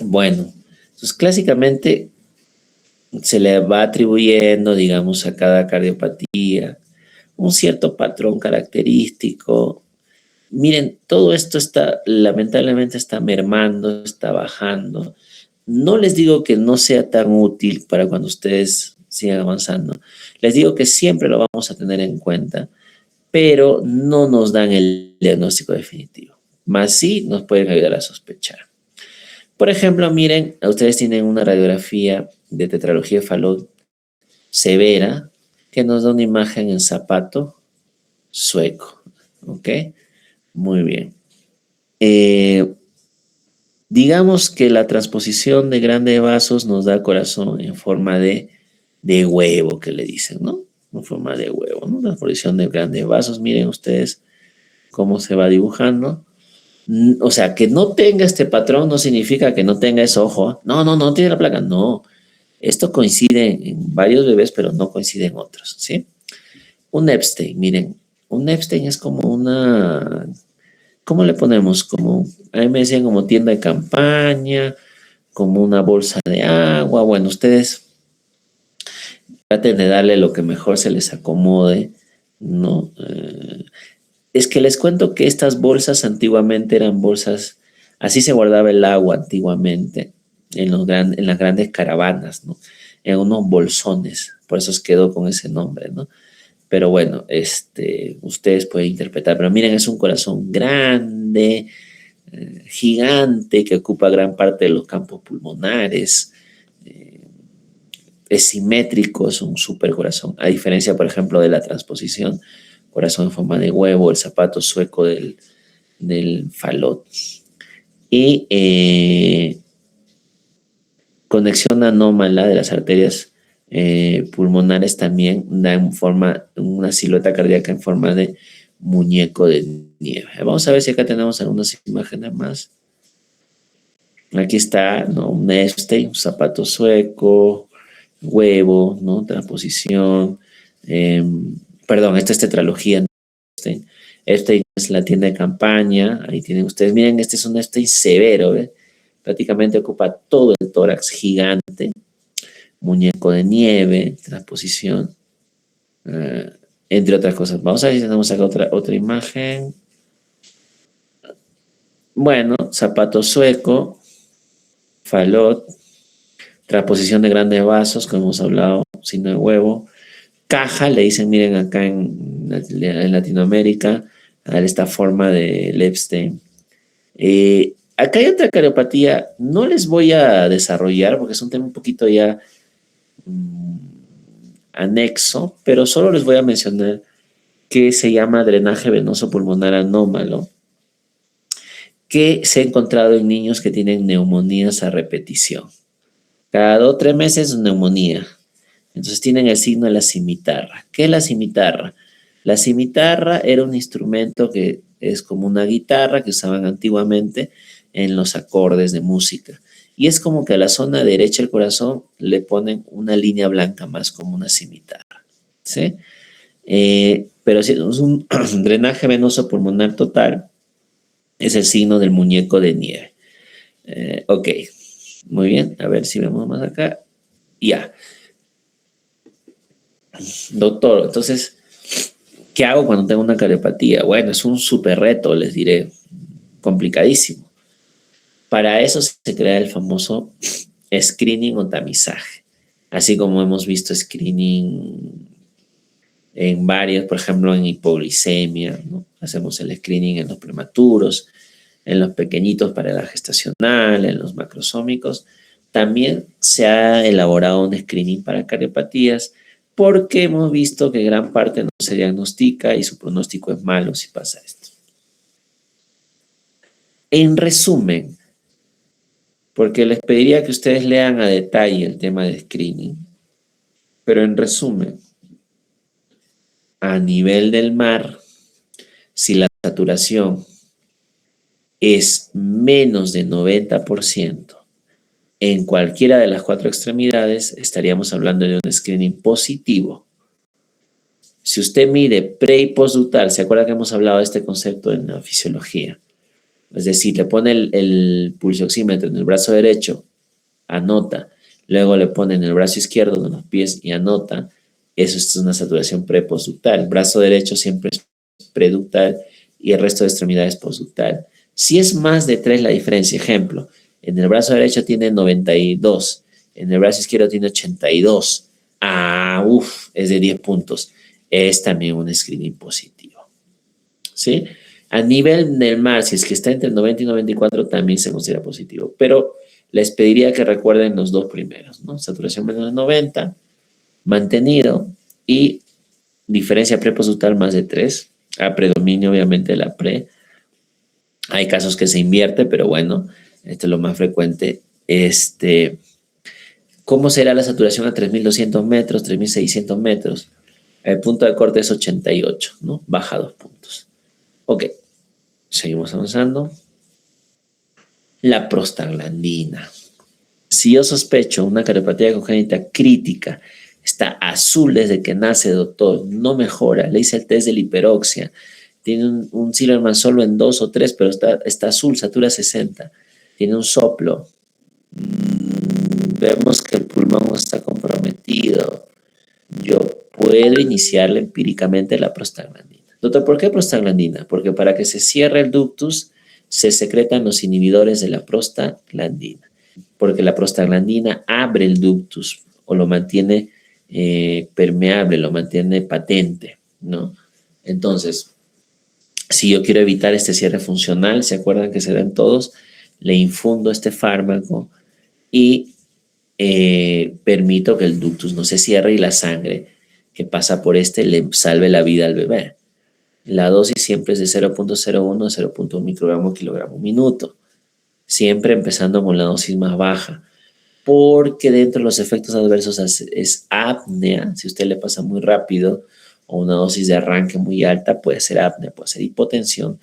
Bueno, entonces clásicamente se le va atribuyendo, digamos, a cada cardiopatía un cierto patrón característico. Miren, todo esto lamentablemente está mermando, está bajando. No les digo que no sea tan útil para cuando ustedes sigan avanzando. Les digo que siempre lo vamos a tener en cuenta, pero no nos dan el diagnóstico definitivo. Más sí nos pueden ayudar a sospechar. Por ejemplo, miren, ustedes tienen una radiografía de tetralogía Fallot severa que nos da una imagen en zapato sueco. ¿Ok? Muy bien. Digamos que la transposición de grandes vasos nos da corazón en forma de huevo, que le dicen, ¿no? En forma de huevo, ¿no? La transposición de grandes vasos, miren ustedes cómo se va dibujando. O sea, que no tenga este patrón no significa que no tenga ese ojo. No tiene la placa. No, esto coincide en varios bebés, pero no coincide en otros, ¿sí? Un Epstein, miren, un Epstein es como una, ¿cómo le ponemos? Como, a mí me decían como tienda de campaña, como una bolsa de agua. Bueno, ustedes traten de darle lo que mejor se les acomode, ¿no? Es que les cuento que estas bolsas antiguamente eran bolsas, así se guardaba el agua antiguamente en las grandes caravanas, ¿no? En unos bolsones, por eso quedó con ese nombre, ¿no? Pero bueno, ustedes pueden interpretar, pero miren, es un corazón grande, gigante, que ocupa gran parte de los campos pulmonares, es simétrico, es un super corazón, a diferencia, por ejemplo, de la transposición, corazón en forma de huevo, el zapato sueco del falot. Y conexión anómala de las arterias pulmonares también da una silueta cardíaca en forma de muñeco de nieve. Vamos a ver si acá tenemos algunas imágenes más. Aquí está, ¿no? Un Epstein, un zapato sueco, huevo, ¿no? Transposición. Perdón, esta es tetralogía. Epstein es la tienda de campaña. Ahí tienen ustedes. Miren, este es un Epstein severo, ¿eh? Prácticamente ocupa todo el tórax, gigante. Muñeco de nieve, transposición. Entre otras cosas. Vamos a ver si tenemos acá otra imagen. Bueno, zapato sueco, falot, transposición de grandes vasos, como hemos hablado, signo de huevo. Caja, le dicen, miren acá en Latinoamérica, a esta forma de Epstein. Acá hay otra cariopatía, no les voy a desarrollar porque es un tema un poquito ya anexo, pero solo les voy a mencionar que se llama drenaje venoso pulmonar anómalo, que se ha encontrado en niños que tienen neumonías a repetición. Cada 2 o 3 meses neumonía. Entonces tienen el signo de la cimitarra. ¿Qué es la cimitarra? La cimitarra era un instrumento que es como una guitarra que usaban antiguamente en los acordes de música. Y es como que a la zona derecha del corazón le ponen una línea blanca más como una cimitarra. ¿Sí? Pero si es un drenaje venoso pulmonar total, es el signo del muñeco de nieve. Ok, muy bien. A ver si vemos más acá. Ya. Doctor, entonces, ¿qué hago cuando tengo una cariopatía? Bueno, es un súper reto, les diré, complicadísimo. Para eso se crea el famoso screening o tamizaje. Así como hemos visto screening en varios, por ejemplo, en hipoglicemia, ¿no? Hacemos el screening en los prematuros, en los pequeñitos para la gestacional, en los macrosómicos. También se ha elaborado un screening para cardiopatías porque hemos visto que gran parte no se diagnostica y su pronóstico es malo si pasa esto. En resumen, porque les pediría que ustedes lean a detalle el tema de screening, pero en resumen, a nivel del mar, si la saturación es menos de 90%, en cualquiera de las 4 extremidades, estaríamos hablando de un screening positivo. Si usted mide pre y postductal, ¿se acuerda que hemos hablado de este concepto en la fisiología? Es decir, le pone el pulsioxímetro en el brazo derecho, anota, luego le pone en el brazo izquierdo, en los pies, y anota. Eso es una saturación pre-postductal. El brazo derecho siempre es preductal y el resto de extremidades postductal. Si es más de 3 la diferencia, ejemplo, en el brazo derecho tiene 92, en el brazo izquierdo tiene 82. Es de 10 puntos. Es también un screening positivo. ¿Sí? A nivel del mar, si es que está entre el 90 y 94, también se considera positivo. Pero les pediría que recuerden los 2 primeros, ¿no? Saturación menos de 90 mantenido y diferencia preposductal más de 3, a predominio obviamente la pre. Hay casos que se invierte, pero bueno, esto es lo más frecuente. ¿Cómo será la saturación a 3.200 metros, 3.600 metros? El punto de corte es 88, ¿no? Baja 2 puntos. Ok, seguimos avanzando. La prostaglandina. Si yo sospecho una cariopatía congénita crítica, está azul desde que nace, doctor, no mejora, le hice el test de la hiperoxia, tiene un Silverman solo en 2 o 3, pero está azul, satura 60, tiene un soplo, vemos que el pulmón está comprometido, yo puedo iniciarle empíricamente la prostaglandina. Doctor, ¿por qué prostaglandina? Porque para que se cierre el ductus se secretan los inhibidores de la prostaglandina, porque la prostaglandina abre el ductus o lo mantiene permeable, lo mantiene patente, ¿no? Entonces, si yo quiero evitar este cierre funcional, ¿se acuerdan que se dan todos? Le infundo este fármaco y permito que el ductus no se cierre y la sangre que pasa por le salve la vida al bebé. La dosis siempre es de 0.01 a 0.1 microgramo kilogramo minuto, siempre empezando con la dosis más baja, porque dentro de los efectos adversos es apnea. Si usted le pasa muy rápido o una dosis de arranque muy alta, puede ser apnea, puede ser hipotensión.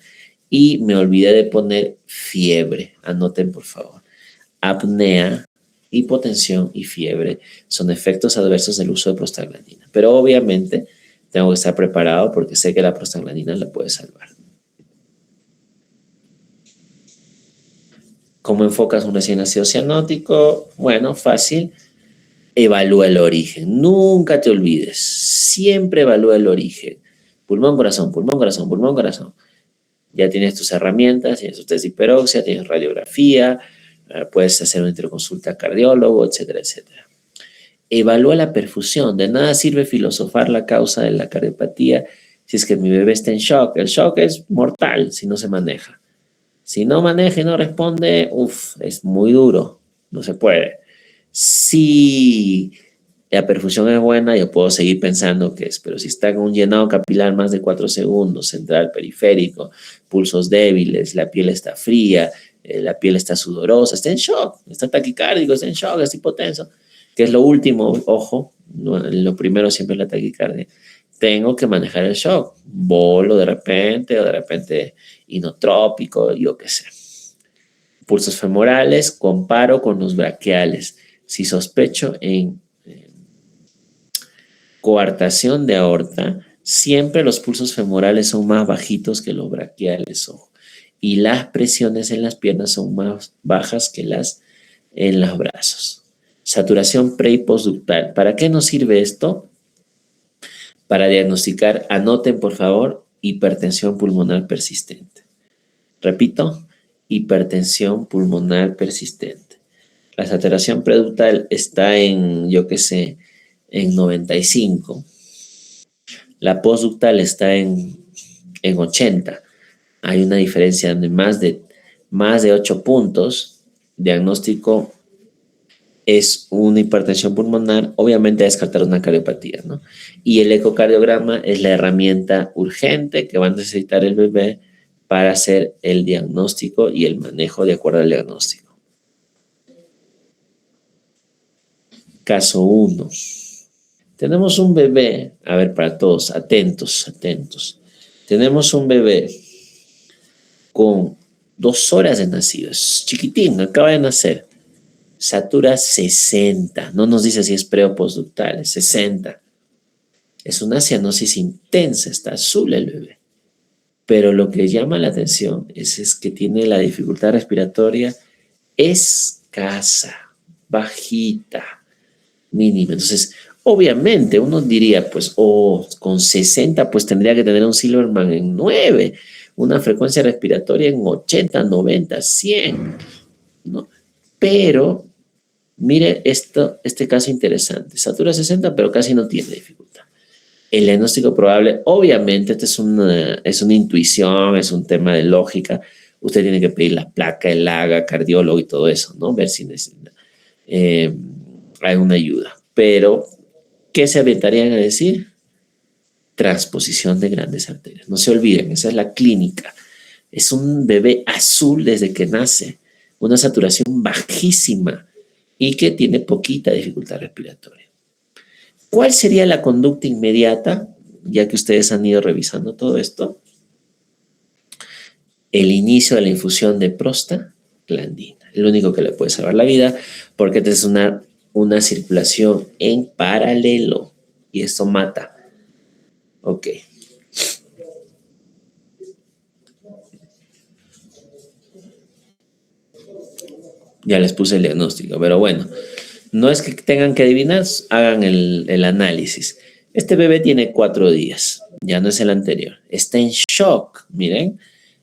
Y me olvidé de poner fiebre. Anoten, por favor. Apnea, hipotensión y fiebre son efectos adversos del uso de prostaglandina. Pero obviamente tengo que estar preparado porque sé que la prostaglandina la puede salvar. ¿Cómo enfocas un recién nacido cianótico? Bueno, fácil. Evalúa el origen. Nunca te olvides. Siempre evalúa el origen. Pulmón, corazón, pulmón, corazón, pulmón, corazón. Ya tienes tus herramientas, tienes tu test de hiperoxia, tienes radiografía, puedes hacer una interconsulta cardiólogo, etcétera, etcétera. Evalúa la perfusión. De nada sirve filosofar la causa de la cardiopatía si es que mi bebé está en shock. El shock es mortal si no se maneja. Si no maneja y no responde, es muy duro. No se puede. Si la perfusión es buena, yo puedo seguir pensando que es, pero si está con un llenado capilar más de 4 segundos, central, periférico, pulsos débiles, la piel está fría, la piel está sudorosa, está en shock, está taquicárdico, está en shock, está hipotenso, que es lo último, ojo, lo primero siempre es la taquicardia. Tengo que manejar el shock, bolo de repente, o de repente inotrópico, yo qué sé. Pulsos femorales, comparo con los braquiales. Si sospecho en coartación de aorta, siempre los pulsos femorales son más bajitos que los braquiales, ojo. Y las presiones en las piernas son más bajas que las en los brazos. Saturación pre y postductal. ¿Para qué nos sirve esto? Para diagnosticar, anoten por favor, hipertensión pulmonar persistente. Repito, hipertensión pulmonar persistente. La saturación preductal está en, yo qué sé, en 95. La postductal está en 80. Hay una diferencia de más de 8 puntos. Diagnóstico es una hipertensión pulmonar, obviamente a descartar una cardiopatía, ¿no? Y el ecocardiograma es la herramienta urgente que va a necesitar el bebé para hacer el diagnóstico y el manejo de acuerdo al diagnóstico. Caso 1. Tenemos un bebé, a ver, para todos, atentos, atentos. Tenemos un bebé con 2 horas de nacido, es chiquitín, acaba de nacer. Satura 60, no nos dice si es pre o postductal, es 60. Es una cianosis intensa, está azul el bebé. Pero lo que llama la atención es que tiene la dificultad respiratoria escasa, bajita, mínima. Entonces, obviamente uno diría, pues, con 60, pues tendría que tener un Silverman en 9, una frecuencia respiratoria en 80, 90, 100, ¿no? Pero mire este caso interesante. Satura 60, pero casi no tiene dificultad. El diagnóstico probable, obviamente, es una intuición, es un tema de lógica. Usted tiene que pedir la placa, el AGA, cardiólogo y todo eso, ¿no? Ver si necesita alguna ayuda. Pero ¿Qué se aventarían a decir? Transposición de grandes arterias. No se olviden, esa es la clínica. Es un bebé azul desde que nace, una saturación bajísima y que tiene poquita dificultad respiratoria. ¿Cuál sería la conducta inmediata, ya que ustedes han ido revisando todo esto? El inicio de la infusión de prostaglandina, el único que le puede salvar la vida, porque es una circulación en paralelo y esto mata. Ok. Ya les puse el diagnóstico, pero bueno, no es que tengan que adivinar, hagan el análisis. Este bebé tiene 4 días, ya no es el anterior. Está en shock, miren,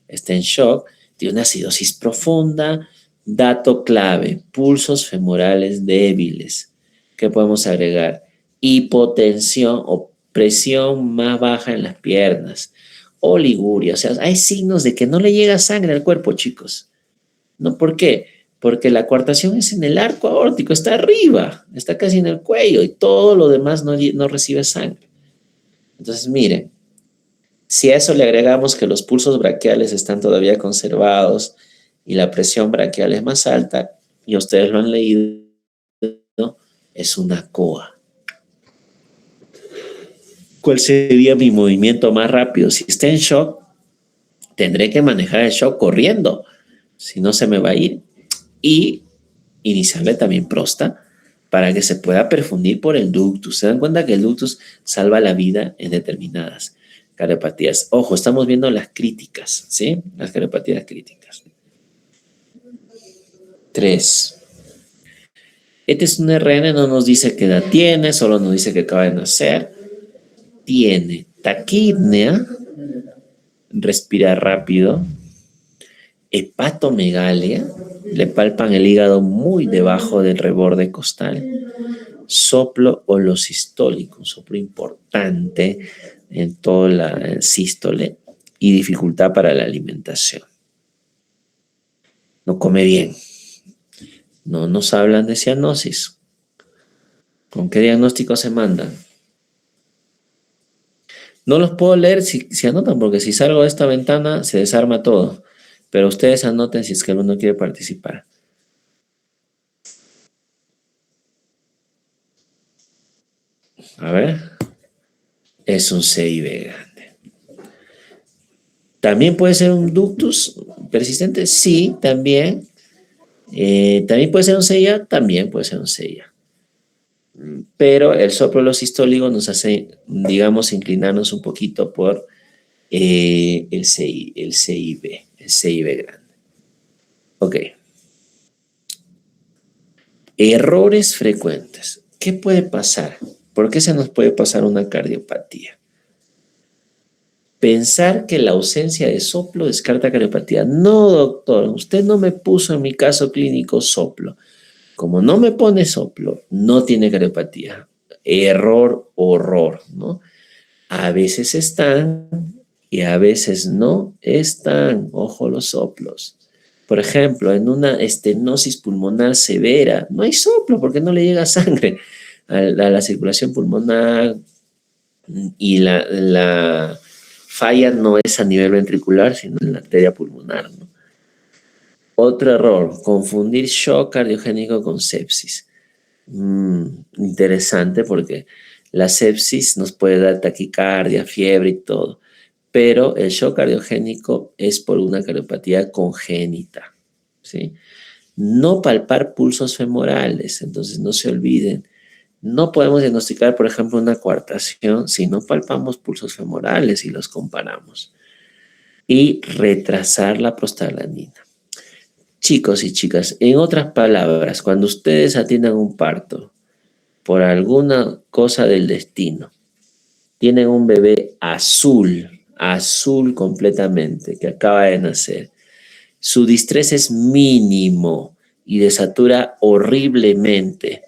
está en shock, tiene una acidosis profunda. Dato clave, pulsos femorales débiles. ¿Qué podemos agregar? Hipotensión o presión más baja en las piernas. Oliguria, o sea, hay signos de que no le llega sangre al cuerpo, chicos. ¿No? ¿Por qué? Porque la coartación es en el arco aórtico, está arriba, está casi en el cuello y todo lo demás no recibe sangre. Entonces, miren, si a eso le agregamos que los pulsos braquiales están todavía conservados y la presión braquial es más alta, y ustedes lo han leído, es una COA. ¿Cuál sería mi movimiento más rápido? Si está en shock, tendré que manejar el shock corriendo, si no se me va a ir. Y iniciarle también prosta para que se pueda perfundir por el ductus. Se dan cuenta que el ductus salva la vida en determinadas cariopatías. Ojo, estamos viendo las críticas, ¿sí? Las cariopatías críticas. 3. Este es un RN, no nos dice qué edad tiene, solo nos dice que acaba de nacer. Tiene taquipnea, respira rápido, hepatomegalia, le palpan el hígado muy debajo del reborde costal, soplo holosistólico, un soplo importante en toda la sístole y dificultad para la alimentación. No come bien. No nos hablan de cianosis. ¿Con qué diagnóstico se mandan? No los puedo leer si anotan, porque si salgo de esta ventana se desarma todo. Pero ustedes anoten si es que alguno quiere participar. A ver. Es un CIB grande. ¿También puede ser un ductus persistente? Sí, también. ¿También puede ser un CIA? También puede ser un CIA. Pero el soplo holosistólico nos hace, digamos, inclinarnos un poquito por el CIB grande. Ok. Errores frecuentes. ¿Qué puede pasar? ¿Por qué se nos puede pasar una cardiopatía? Pensar que la ausencia de soplo descarta cardiopatía. No, doctor, usted no me puso en mi caso clínico soplo. Como no me pone soplo, no tiene cardiopatía. Error, horror, ¿no? A veces están y a veces no están. Ojo los soplos. Por ejemplo, en una estenosis pulmonar severa, no hay soplo porque no le llega sangre a la circulación pulmonar y la falla no es a nivel ventricular, sino en la arteria pulmonar, ¿no? Otro error, confundir shock cardiogénico con sepsis. Interesante porque la sepsis nos puede dar taquicardia, fiebre y todo, pero el shock cardiogénico es por una cardiopatía congénita, ¿sí? No palpar pulsos femorales, entonces no se olviden. No podemos diagnosticar, por ejemplo, una coartación si no palpamos pulsos femorales y los comparamos. Y retrasar la prostaglandina. Chicos y chicas, en otras palabras, cuando ustedes atiendan un parto por alguna cosa del destino, tienen un bebé azul completamente, que acaba de nacer, su distrés es mínimo y desatura horriblemente,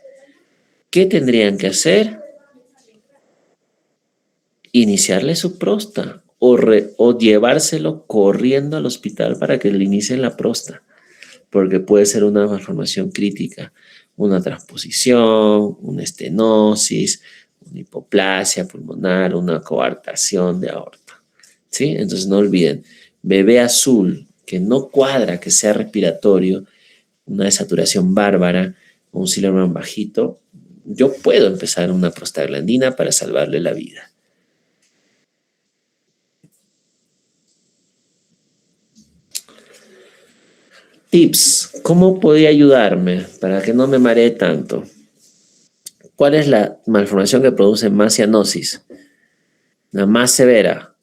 ¿qué tendrían que hacer? Iniciarle su prosta o llevárselo corriendo al hospital para que le inicien la prosta, porque puede ser una malformación crítica, una transposición, una estenosis, una hipoplasia pulmonar, una coartación de aorta. ¿Sí? Entonces no olviden, bebé azul, que no cuadra que sea respiratorio, una desaturación bárbara, un Silverman bajito, yo puedo empezar una prostaglandina para salvarle la vida. Tips, ¿cómo podría ayudarme para que no me maree tanto? ¿Cuál es la malformación que produce más cianosis? La más severa,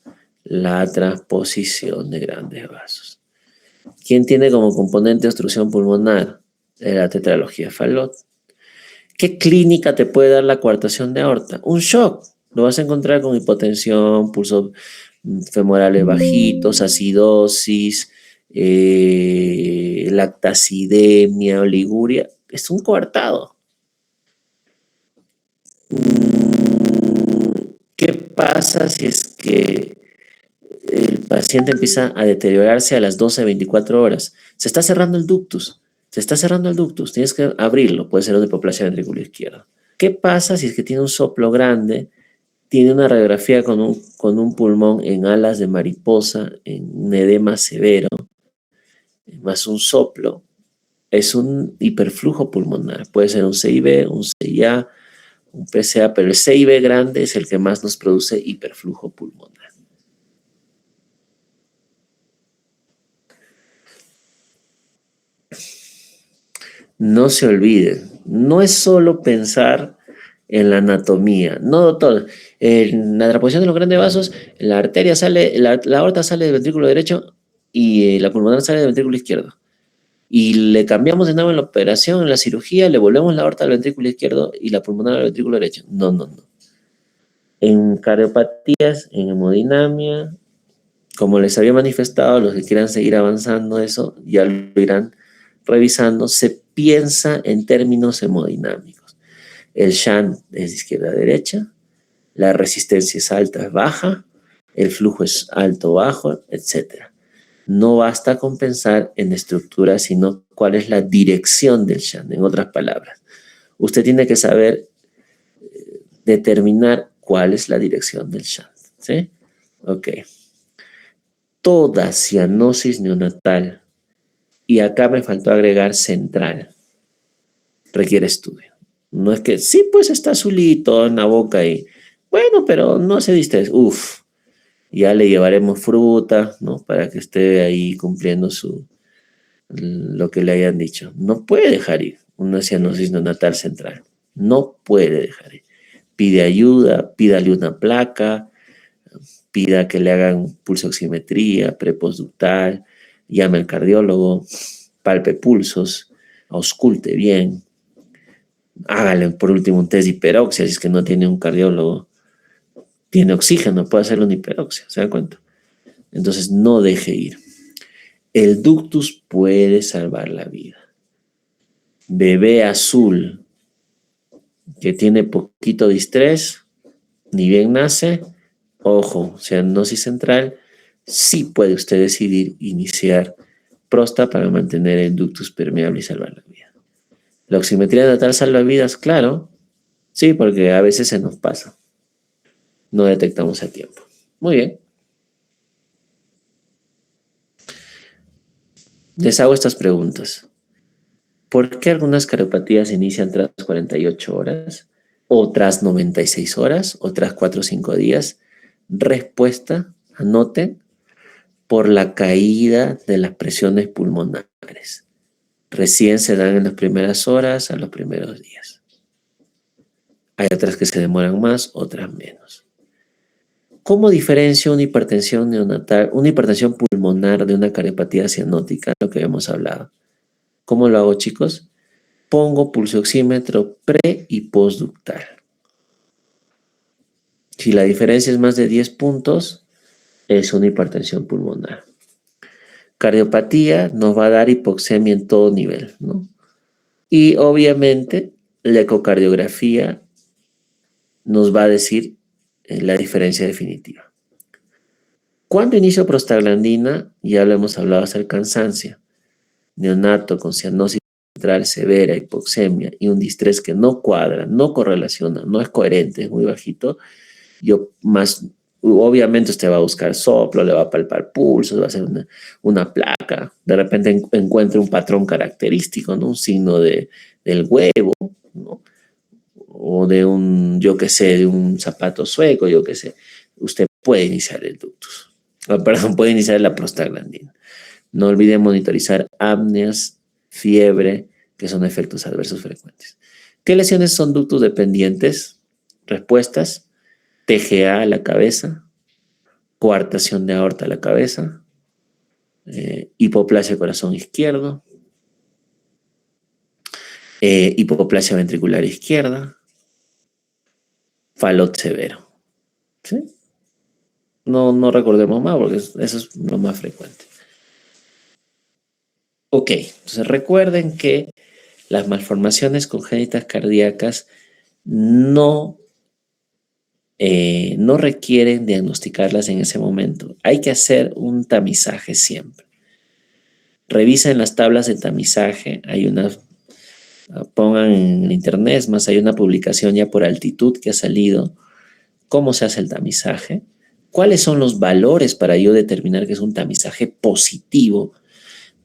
la transposición de grandes vasos. ¿Quién tiene como componente obstrucción pulmonar? La tetralogía de Fallot. ¿Qué clínica te puede dar la coartación de aorta? Un shock. Lo vas a encontrar con hipotensión, pulsos femorales bajitos, acidosis, lactacidemia, oliguria. Es un coartado. ¿Qué pasa si es que el paciente empieza a deteriorarse a las 12, 24 horas? Se está cerrando el ductus. Se está cerrando el ductus. Tienes que abrirlo. Puede ser una hipoplasia ventrículo izquierda. ¿Qué pasa si es que tiene un soplo grande, tiene una radiografía con un pulmón en alas de mariposa, en un edema severo, más un soplo? Es un hiperflujo pulmonar. Puede ser un CIB, un CIA, un PCA, pero el CIB grande es el que más nos produce hiperflujo pulmonar. No se olviden, no es solo pensar en la anatomía. No, doctor, en la transposición de los grandes vasos, la arteria sale, la aorta sale del ventrículo derecho y la pulmonar sale del ventrículo izquierdo. Y le cambiamos de nuevo en la operación, en la cirugía, le volvemos la aorta al ventrículo izquierdo y la pulmonar al ventrículo derecho. No, no, no. En cardiopatías, en hemodinamia, como les había manifestado, los que quieran seguir avanzando eso, ya lo irán revisando, se piensa en términos hemodinámicos. El shunt es de izquierda a derecha, la resistencia es alta, es baja, el flujo es alto, bajo, etc. No basta con pensar en estructura, sino cuál es la dirección del shunt. En otras palabras, usted tiene que saber determinar cuál es la dirección del shunt. ¿Sí? Ok. Toda cianosis neonatal, y acá me faltó agregar central, requiere estudio. No es que, sí, pues está azulito en la boca y, bueno, pero no se distrae. Uf, ya le llevaremos fruta, ¿no? Para que esté ahí cumpliendo lo que le hayan dicho. No puede dejar ir una cianosis neonatal central. No puede dejar ir. Pide ayuda, pídale una placa, pida que le hagan pulsoximetría prepostductal, llame al cardiólogo, palpe pulsos, ausculte bien, hágale por último un test de hiperoxia si es que no tiene un cardiólogo. Tiene oxígeno, puede hacerle una hiperoxia, ¿se dan cuenta? Entonces no deje ir. El ductus puede salvar la vida. Bebé azul que tiene poquito distrés, ni bien nace, ojo, cianosis central, sí puede usted decidir iniciar prosta para mantener el ductus permeable y salvar la vida. La oximetría natal salva vidas, claro, sí, porque a veces se nos pasa. No detectamos a tiempo. Muy bien. Les hago estas preguntas. ¿Por qué algunas cardiopatías inician tras 48 horas? ¿O tras 96 horas? ¿O tras 4 o 5 días? Respuesta, anoten, por la caída de las presiones pulmonares. Recién se dan en las primeras horas, a los primeros días. Hay otras que se demoran más, otras menos. ¿Cómo diferencio una hipertensión neonatal, una hipertensión pulmonar de una cardiopatía cianótica? Lo que hemos hablado. ¿Cómo lo hago, chicos? Pongo pulsoxímetro pre y postductal. Si la diferencia es más de 10 puntos, es una hipertensión pulmonar. Cardiopatía nos va a dar hipoxemia en todo nivel, ¿no? Y obviamente la ecocardiografía nos va a decir la diferencia definitiva. ¿Cuándo inicio prostaglandina? Ya lo hemos hablado hasta el cansancio. Neonato con cianosis central severa, hipoxemia y un distrés que no cuadra, no correlaciona, no es coherente, es muy bajito, obviamente usted va a buscar soplo, le va a palpar pulsos, va a hacer una placa, de repente encuentre un patrón característico, ¿no? Un signo del huevo, ¿no? O de yo qué sé, de un zapato sueco, yo qué sé. Usted puede iniciar el ductus. Perdón, puede iniciar la prostaglandina. No olvide monitorizar apneas, fiebre, que son efectos adversos frecuentes. ¿Qué lesiones son ductus dependientes? Respuestas: TGA a la cabeza, coartación de aorta a la cabeza, hipoplasia corazón izquierdo, hipoplasia ventricular izquierda, falot severo. ¿Sí? No recordemos más porque eso es lo más frecuente. Ok, entonces recuerden que las malformaciones congénitas cardíacas no requieren diagnosticarlas en ese momento. Hay que hacer un tamizaje siempre. Revisen las tablas de tamizaje. Pongan en internet, es más, hay una publicación ya por altitud que ha salido. ¿Cómo se hace el tamizaje? ¿Cuáles son los valores para yo determinar que es un tamizaje positivo?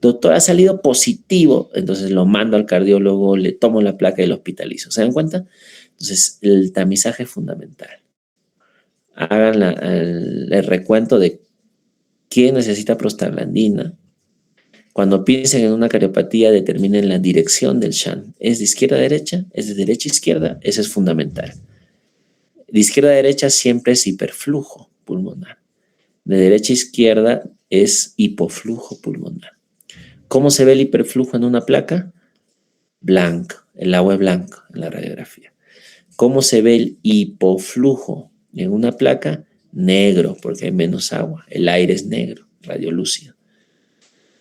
Doctor, ha salido positivo, entonces lo mando al cardiólogo, le tomo la placa y lo hospitalizo. ¿Se dan cuenta? Entonces, el tamizaje es fundamental. Hagan el recuento de quién necesita prostaglandina. Cuando piensen en una cariopatía, determinen la dirección del shunt. ¿Es de izquierda a derecha? ¿Es de derecha a izquierda? Eso es fundamental. De izquierda a derecha siempre es hiperflujo pulmonar. De derecha a izquierda es hipoflujo pulmonar. ¿Cómo se ve el hiperflujo en una placa? Blanco, el agua es blanca en la radiografía. ¿Cómo se ve el hipoflujo en una placa? Negro, porque hay menos agua. El aire es negro, radiolúcido.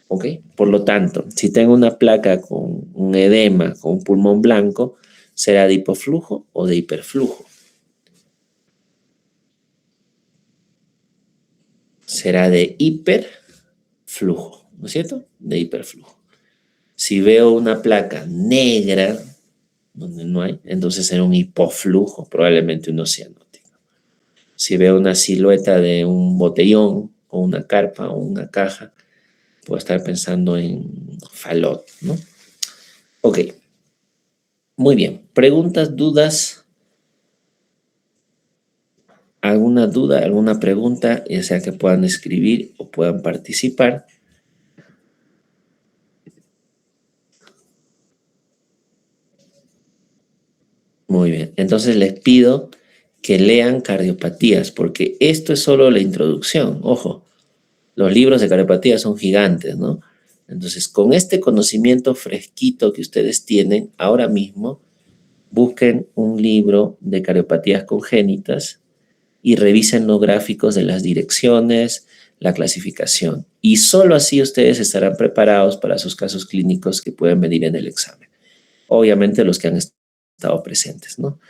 ¿Ok? Por lo tanto, si tengo una placa con un edema, con un pulmón blanco, ¿será de hipoflujo o de hiperflujo? Será de hiperflujo, ¿no es cierto? De hiperflujo. Si veo una placa negra, donde no hay, entonces será un hipoflujo, probablemente un cianótico. Si veo una silueta de un botellón o una carpa o una caja, puedo estar pensando en falot, ¿no? Ok. Muy bien. ¿Preguntas, dudas? ¿Alguna duda, alguna pregunta, ya sea que puedan escribir o puedan participar? Muy bien. Entonces les pido que lean cardiopatías, porque esto es solo la introducción. Ojo, los libros de cardiopatías son gigantes, ¿no? Entonces, con este conocimiento fresquito que ustedes tienen ahora mismo, busquen un libro de cardiopatías congénitas y revisen los gráficos de las direcciones, la clasificación. Y solo así ustedes estarán preparados para sus casos clínicos que pueden venir en el examen. Obviamente los que han estado presentes, ¿no?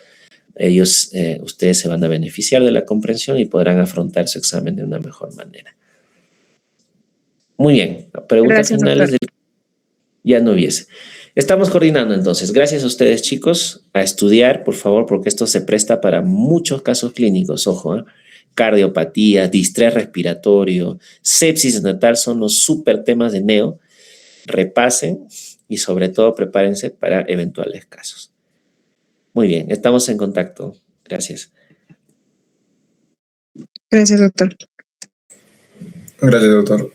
Ustedes se van a beneficiar de la comprensión y podrán afrontar su examen de una mejor manera. Muy bien. Preguntas Gracias, finales doctor. ya no hubiese. Estamos coordinando entonces. Gracias a ustedes, chicos, a estudiar, por favor, porque esto se presta para muchos casos clínicos. Ojo, ¿eh? Cardiopatía, distrés respiratorio, sepsis natal son los súper temas de neo. Repasen y sobre todo prepárense para eventuales casos. Muy bien, estamos en contacto. Gracias. Gracias, doctor. Gracias, doctor.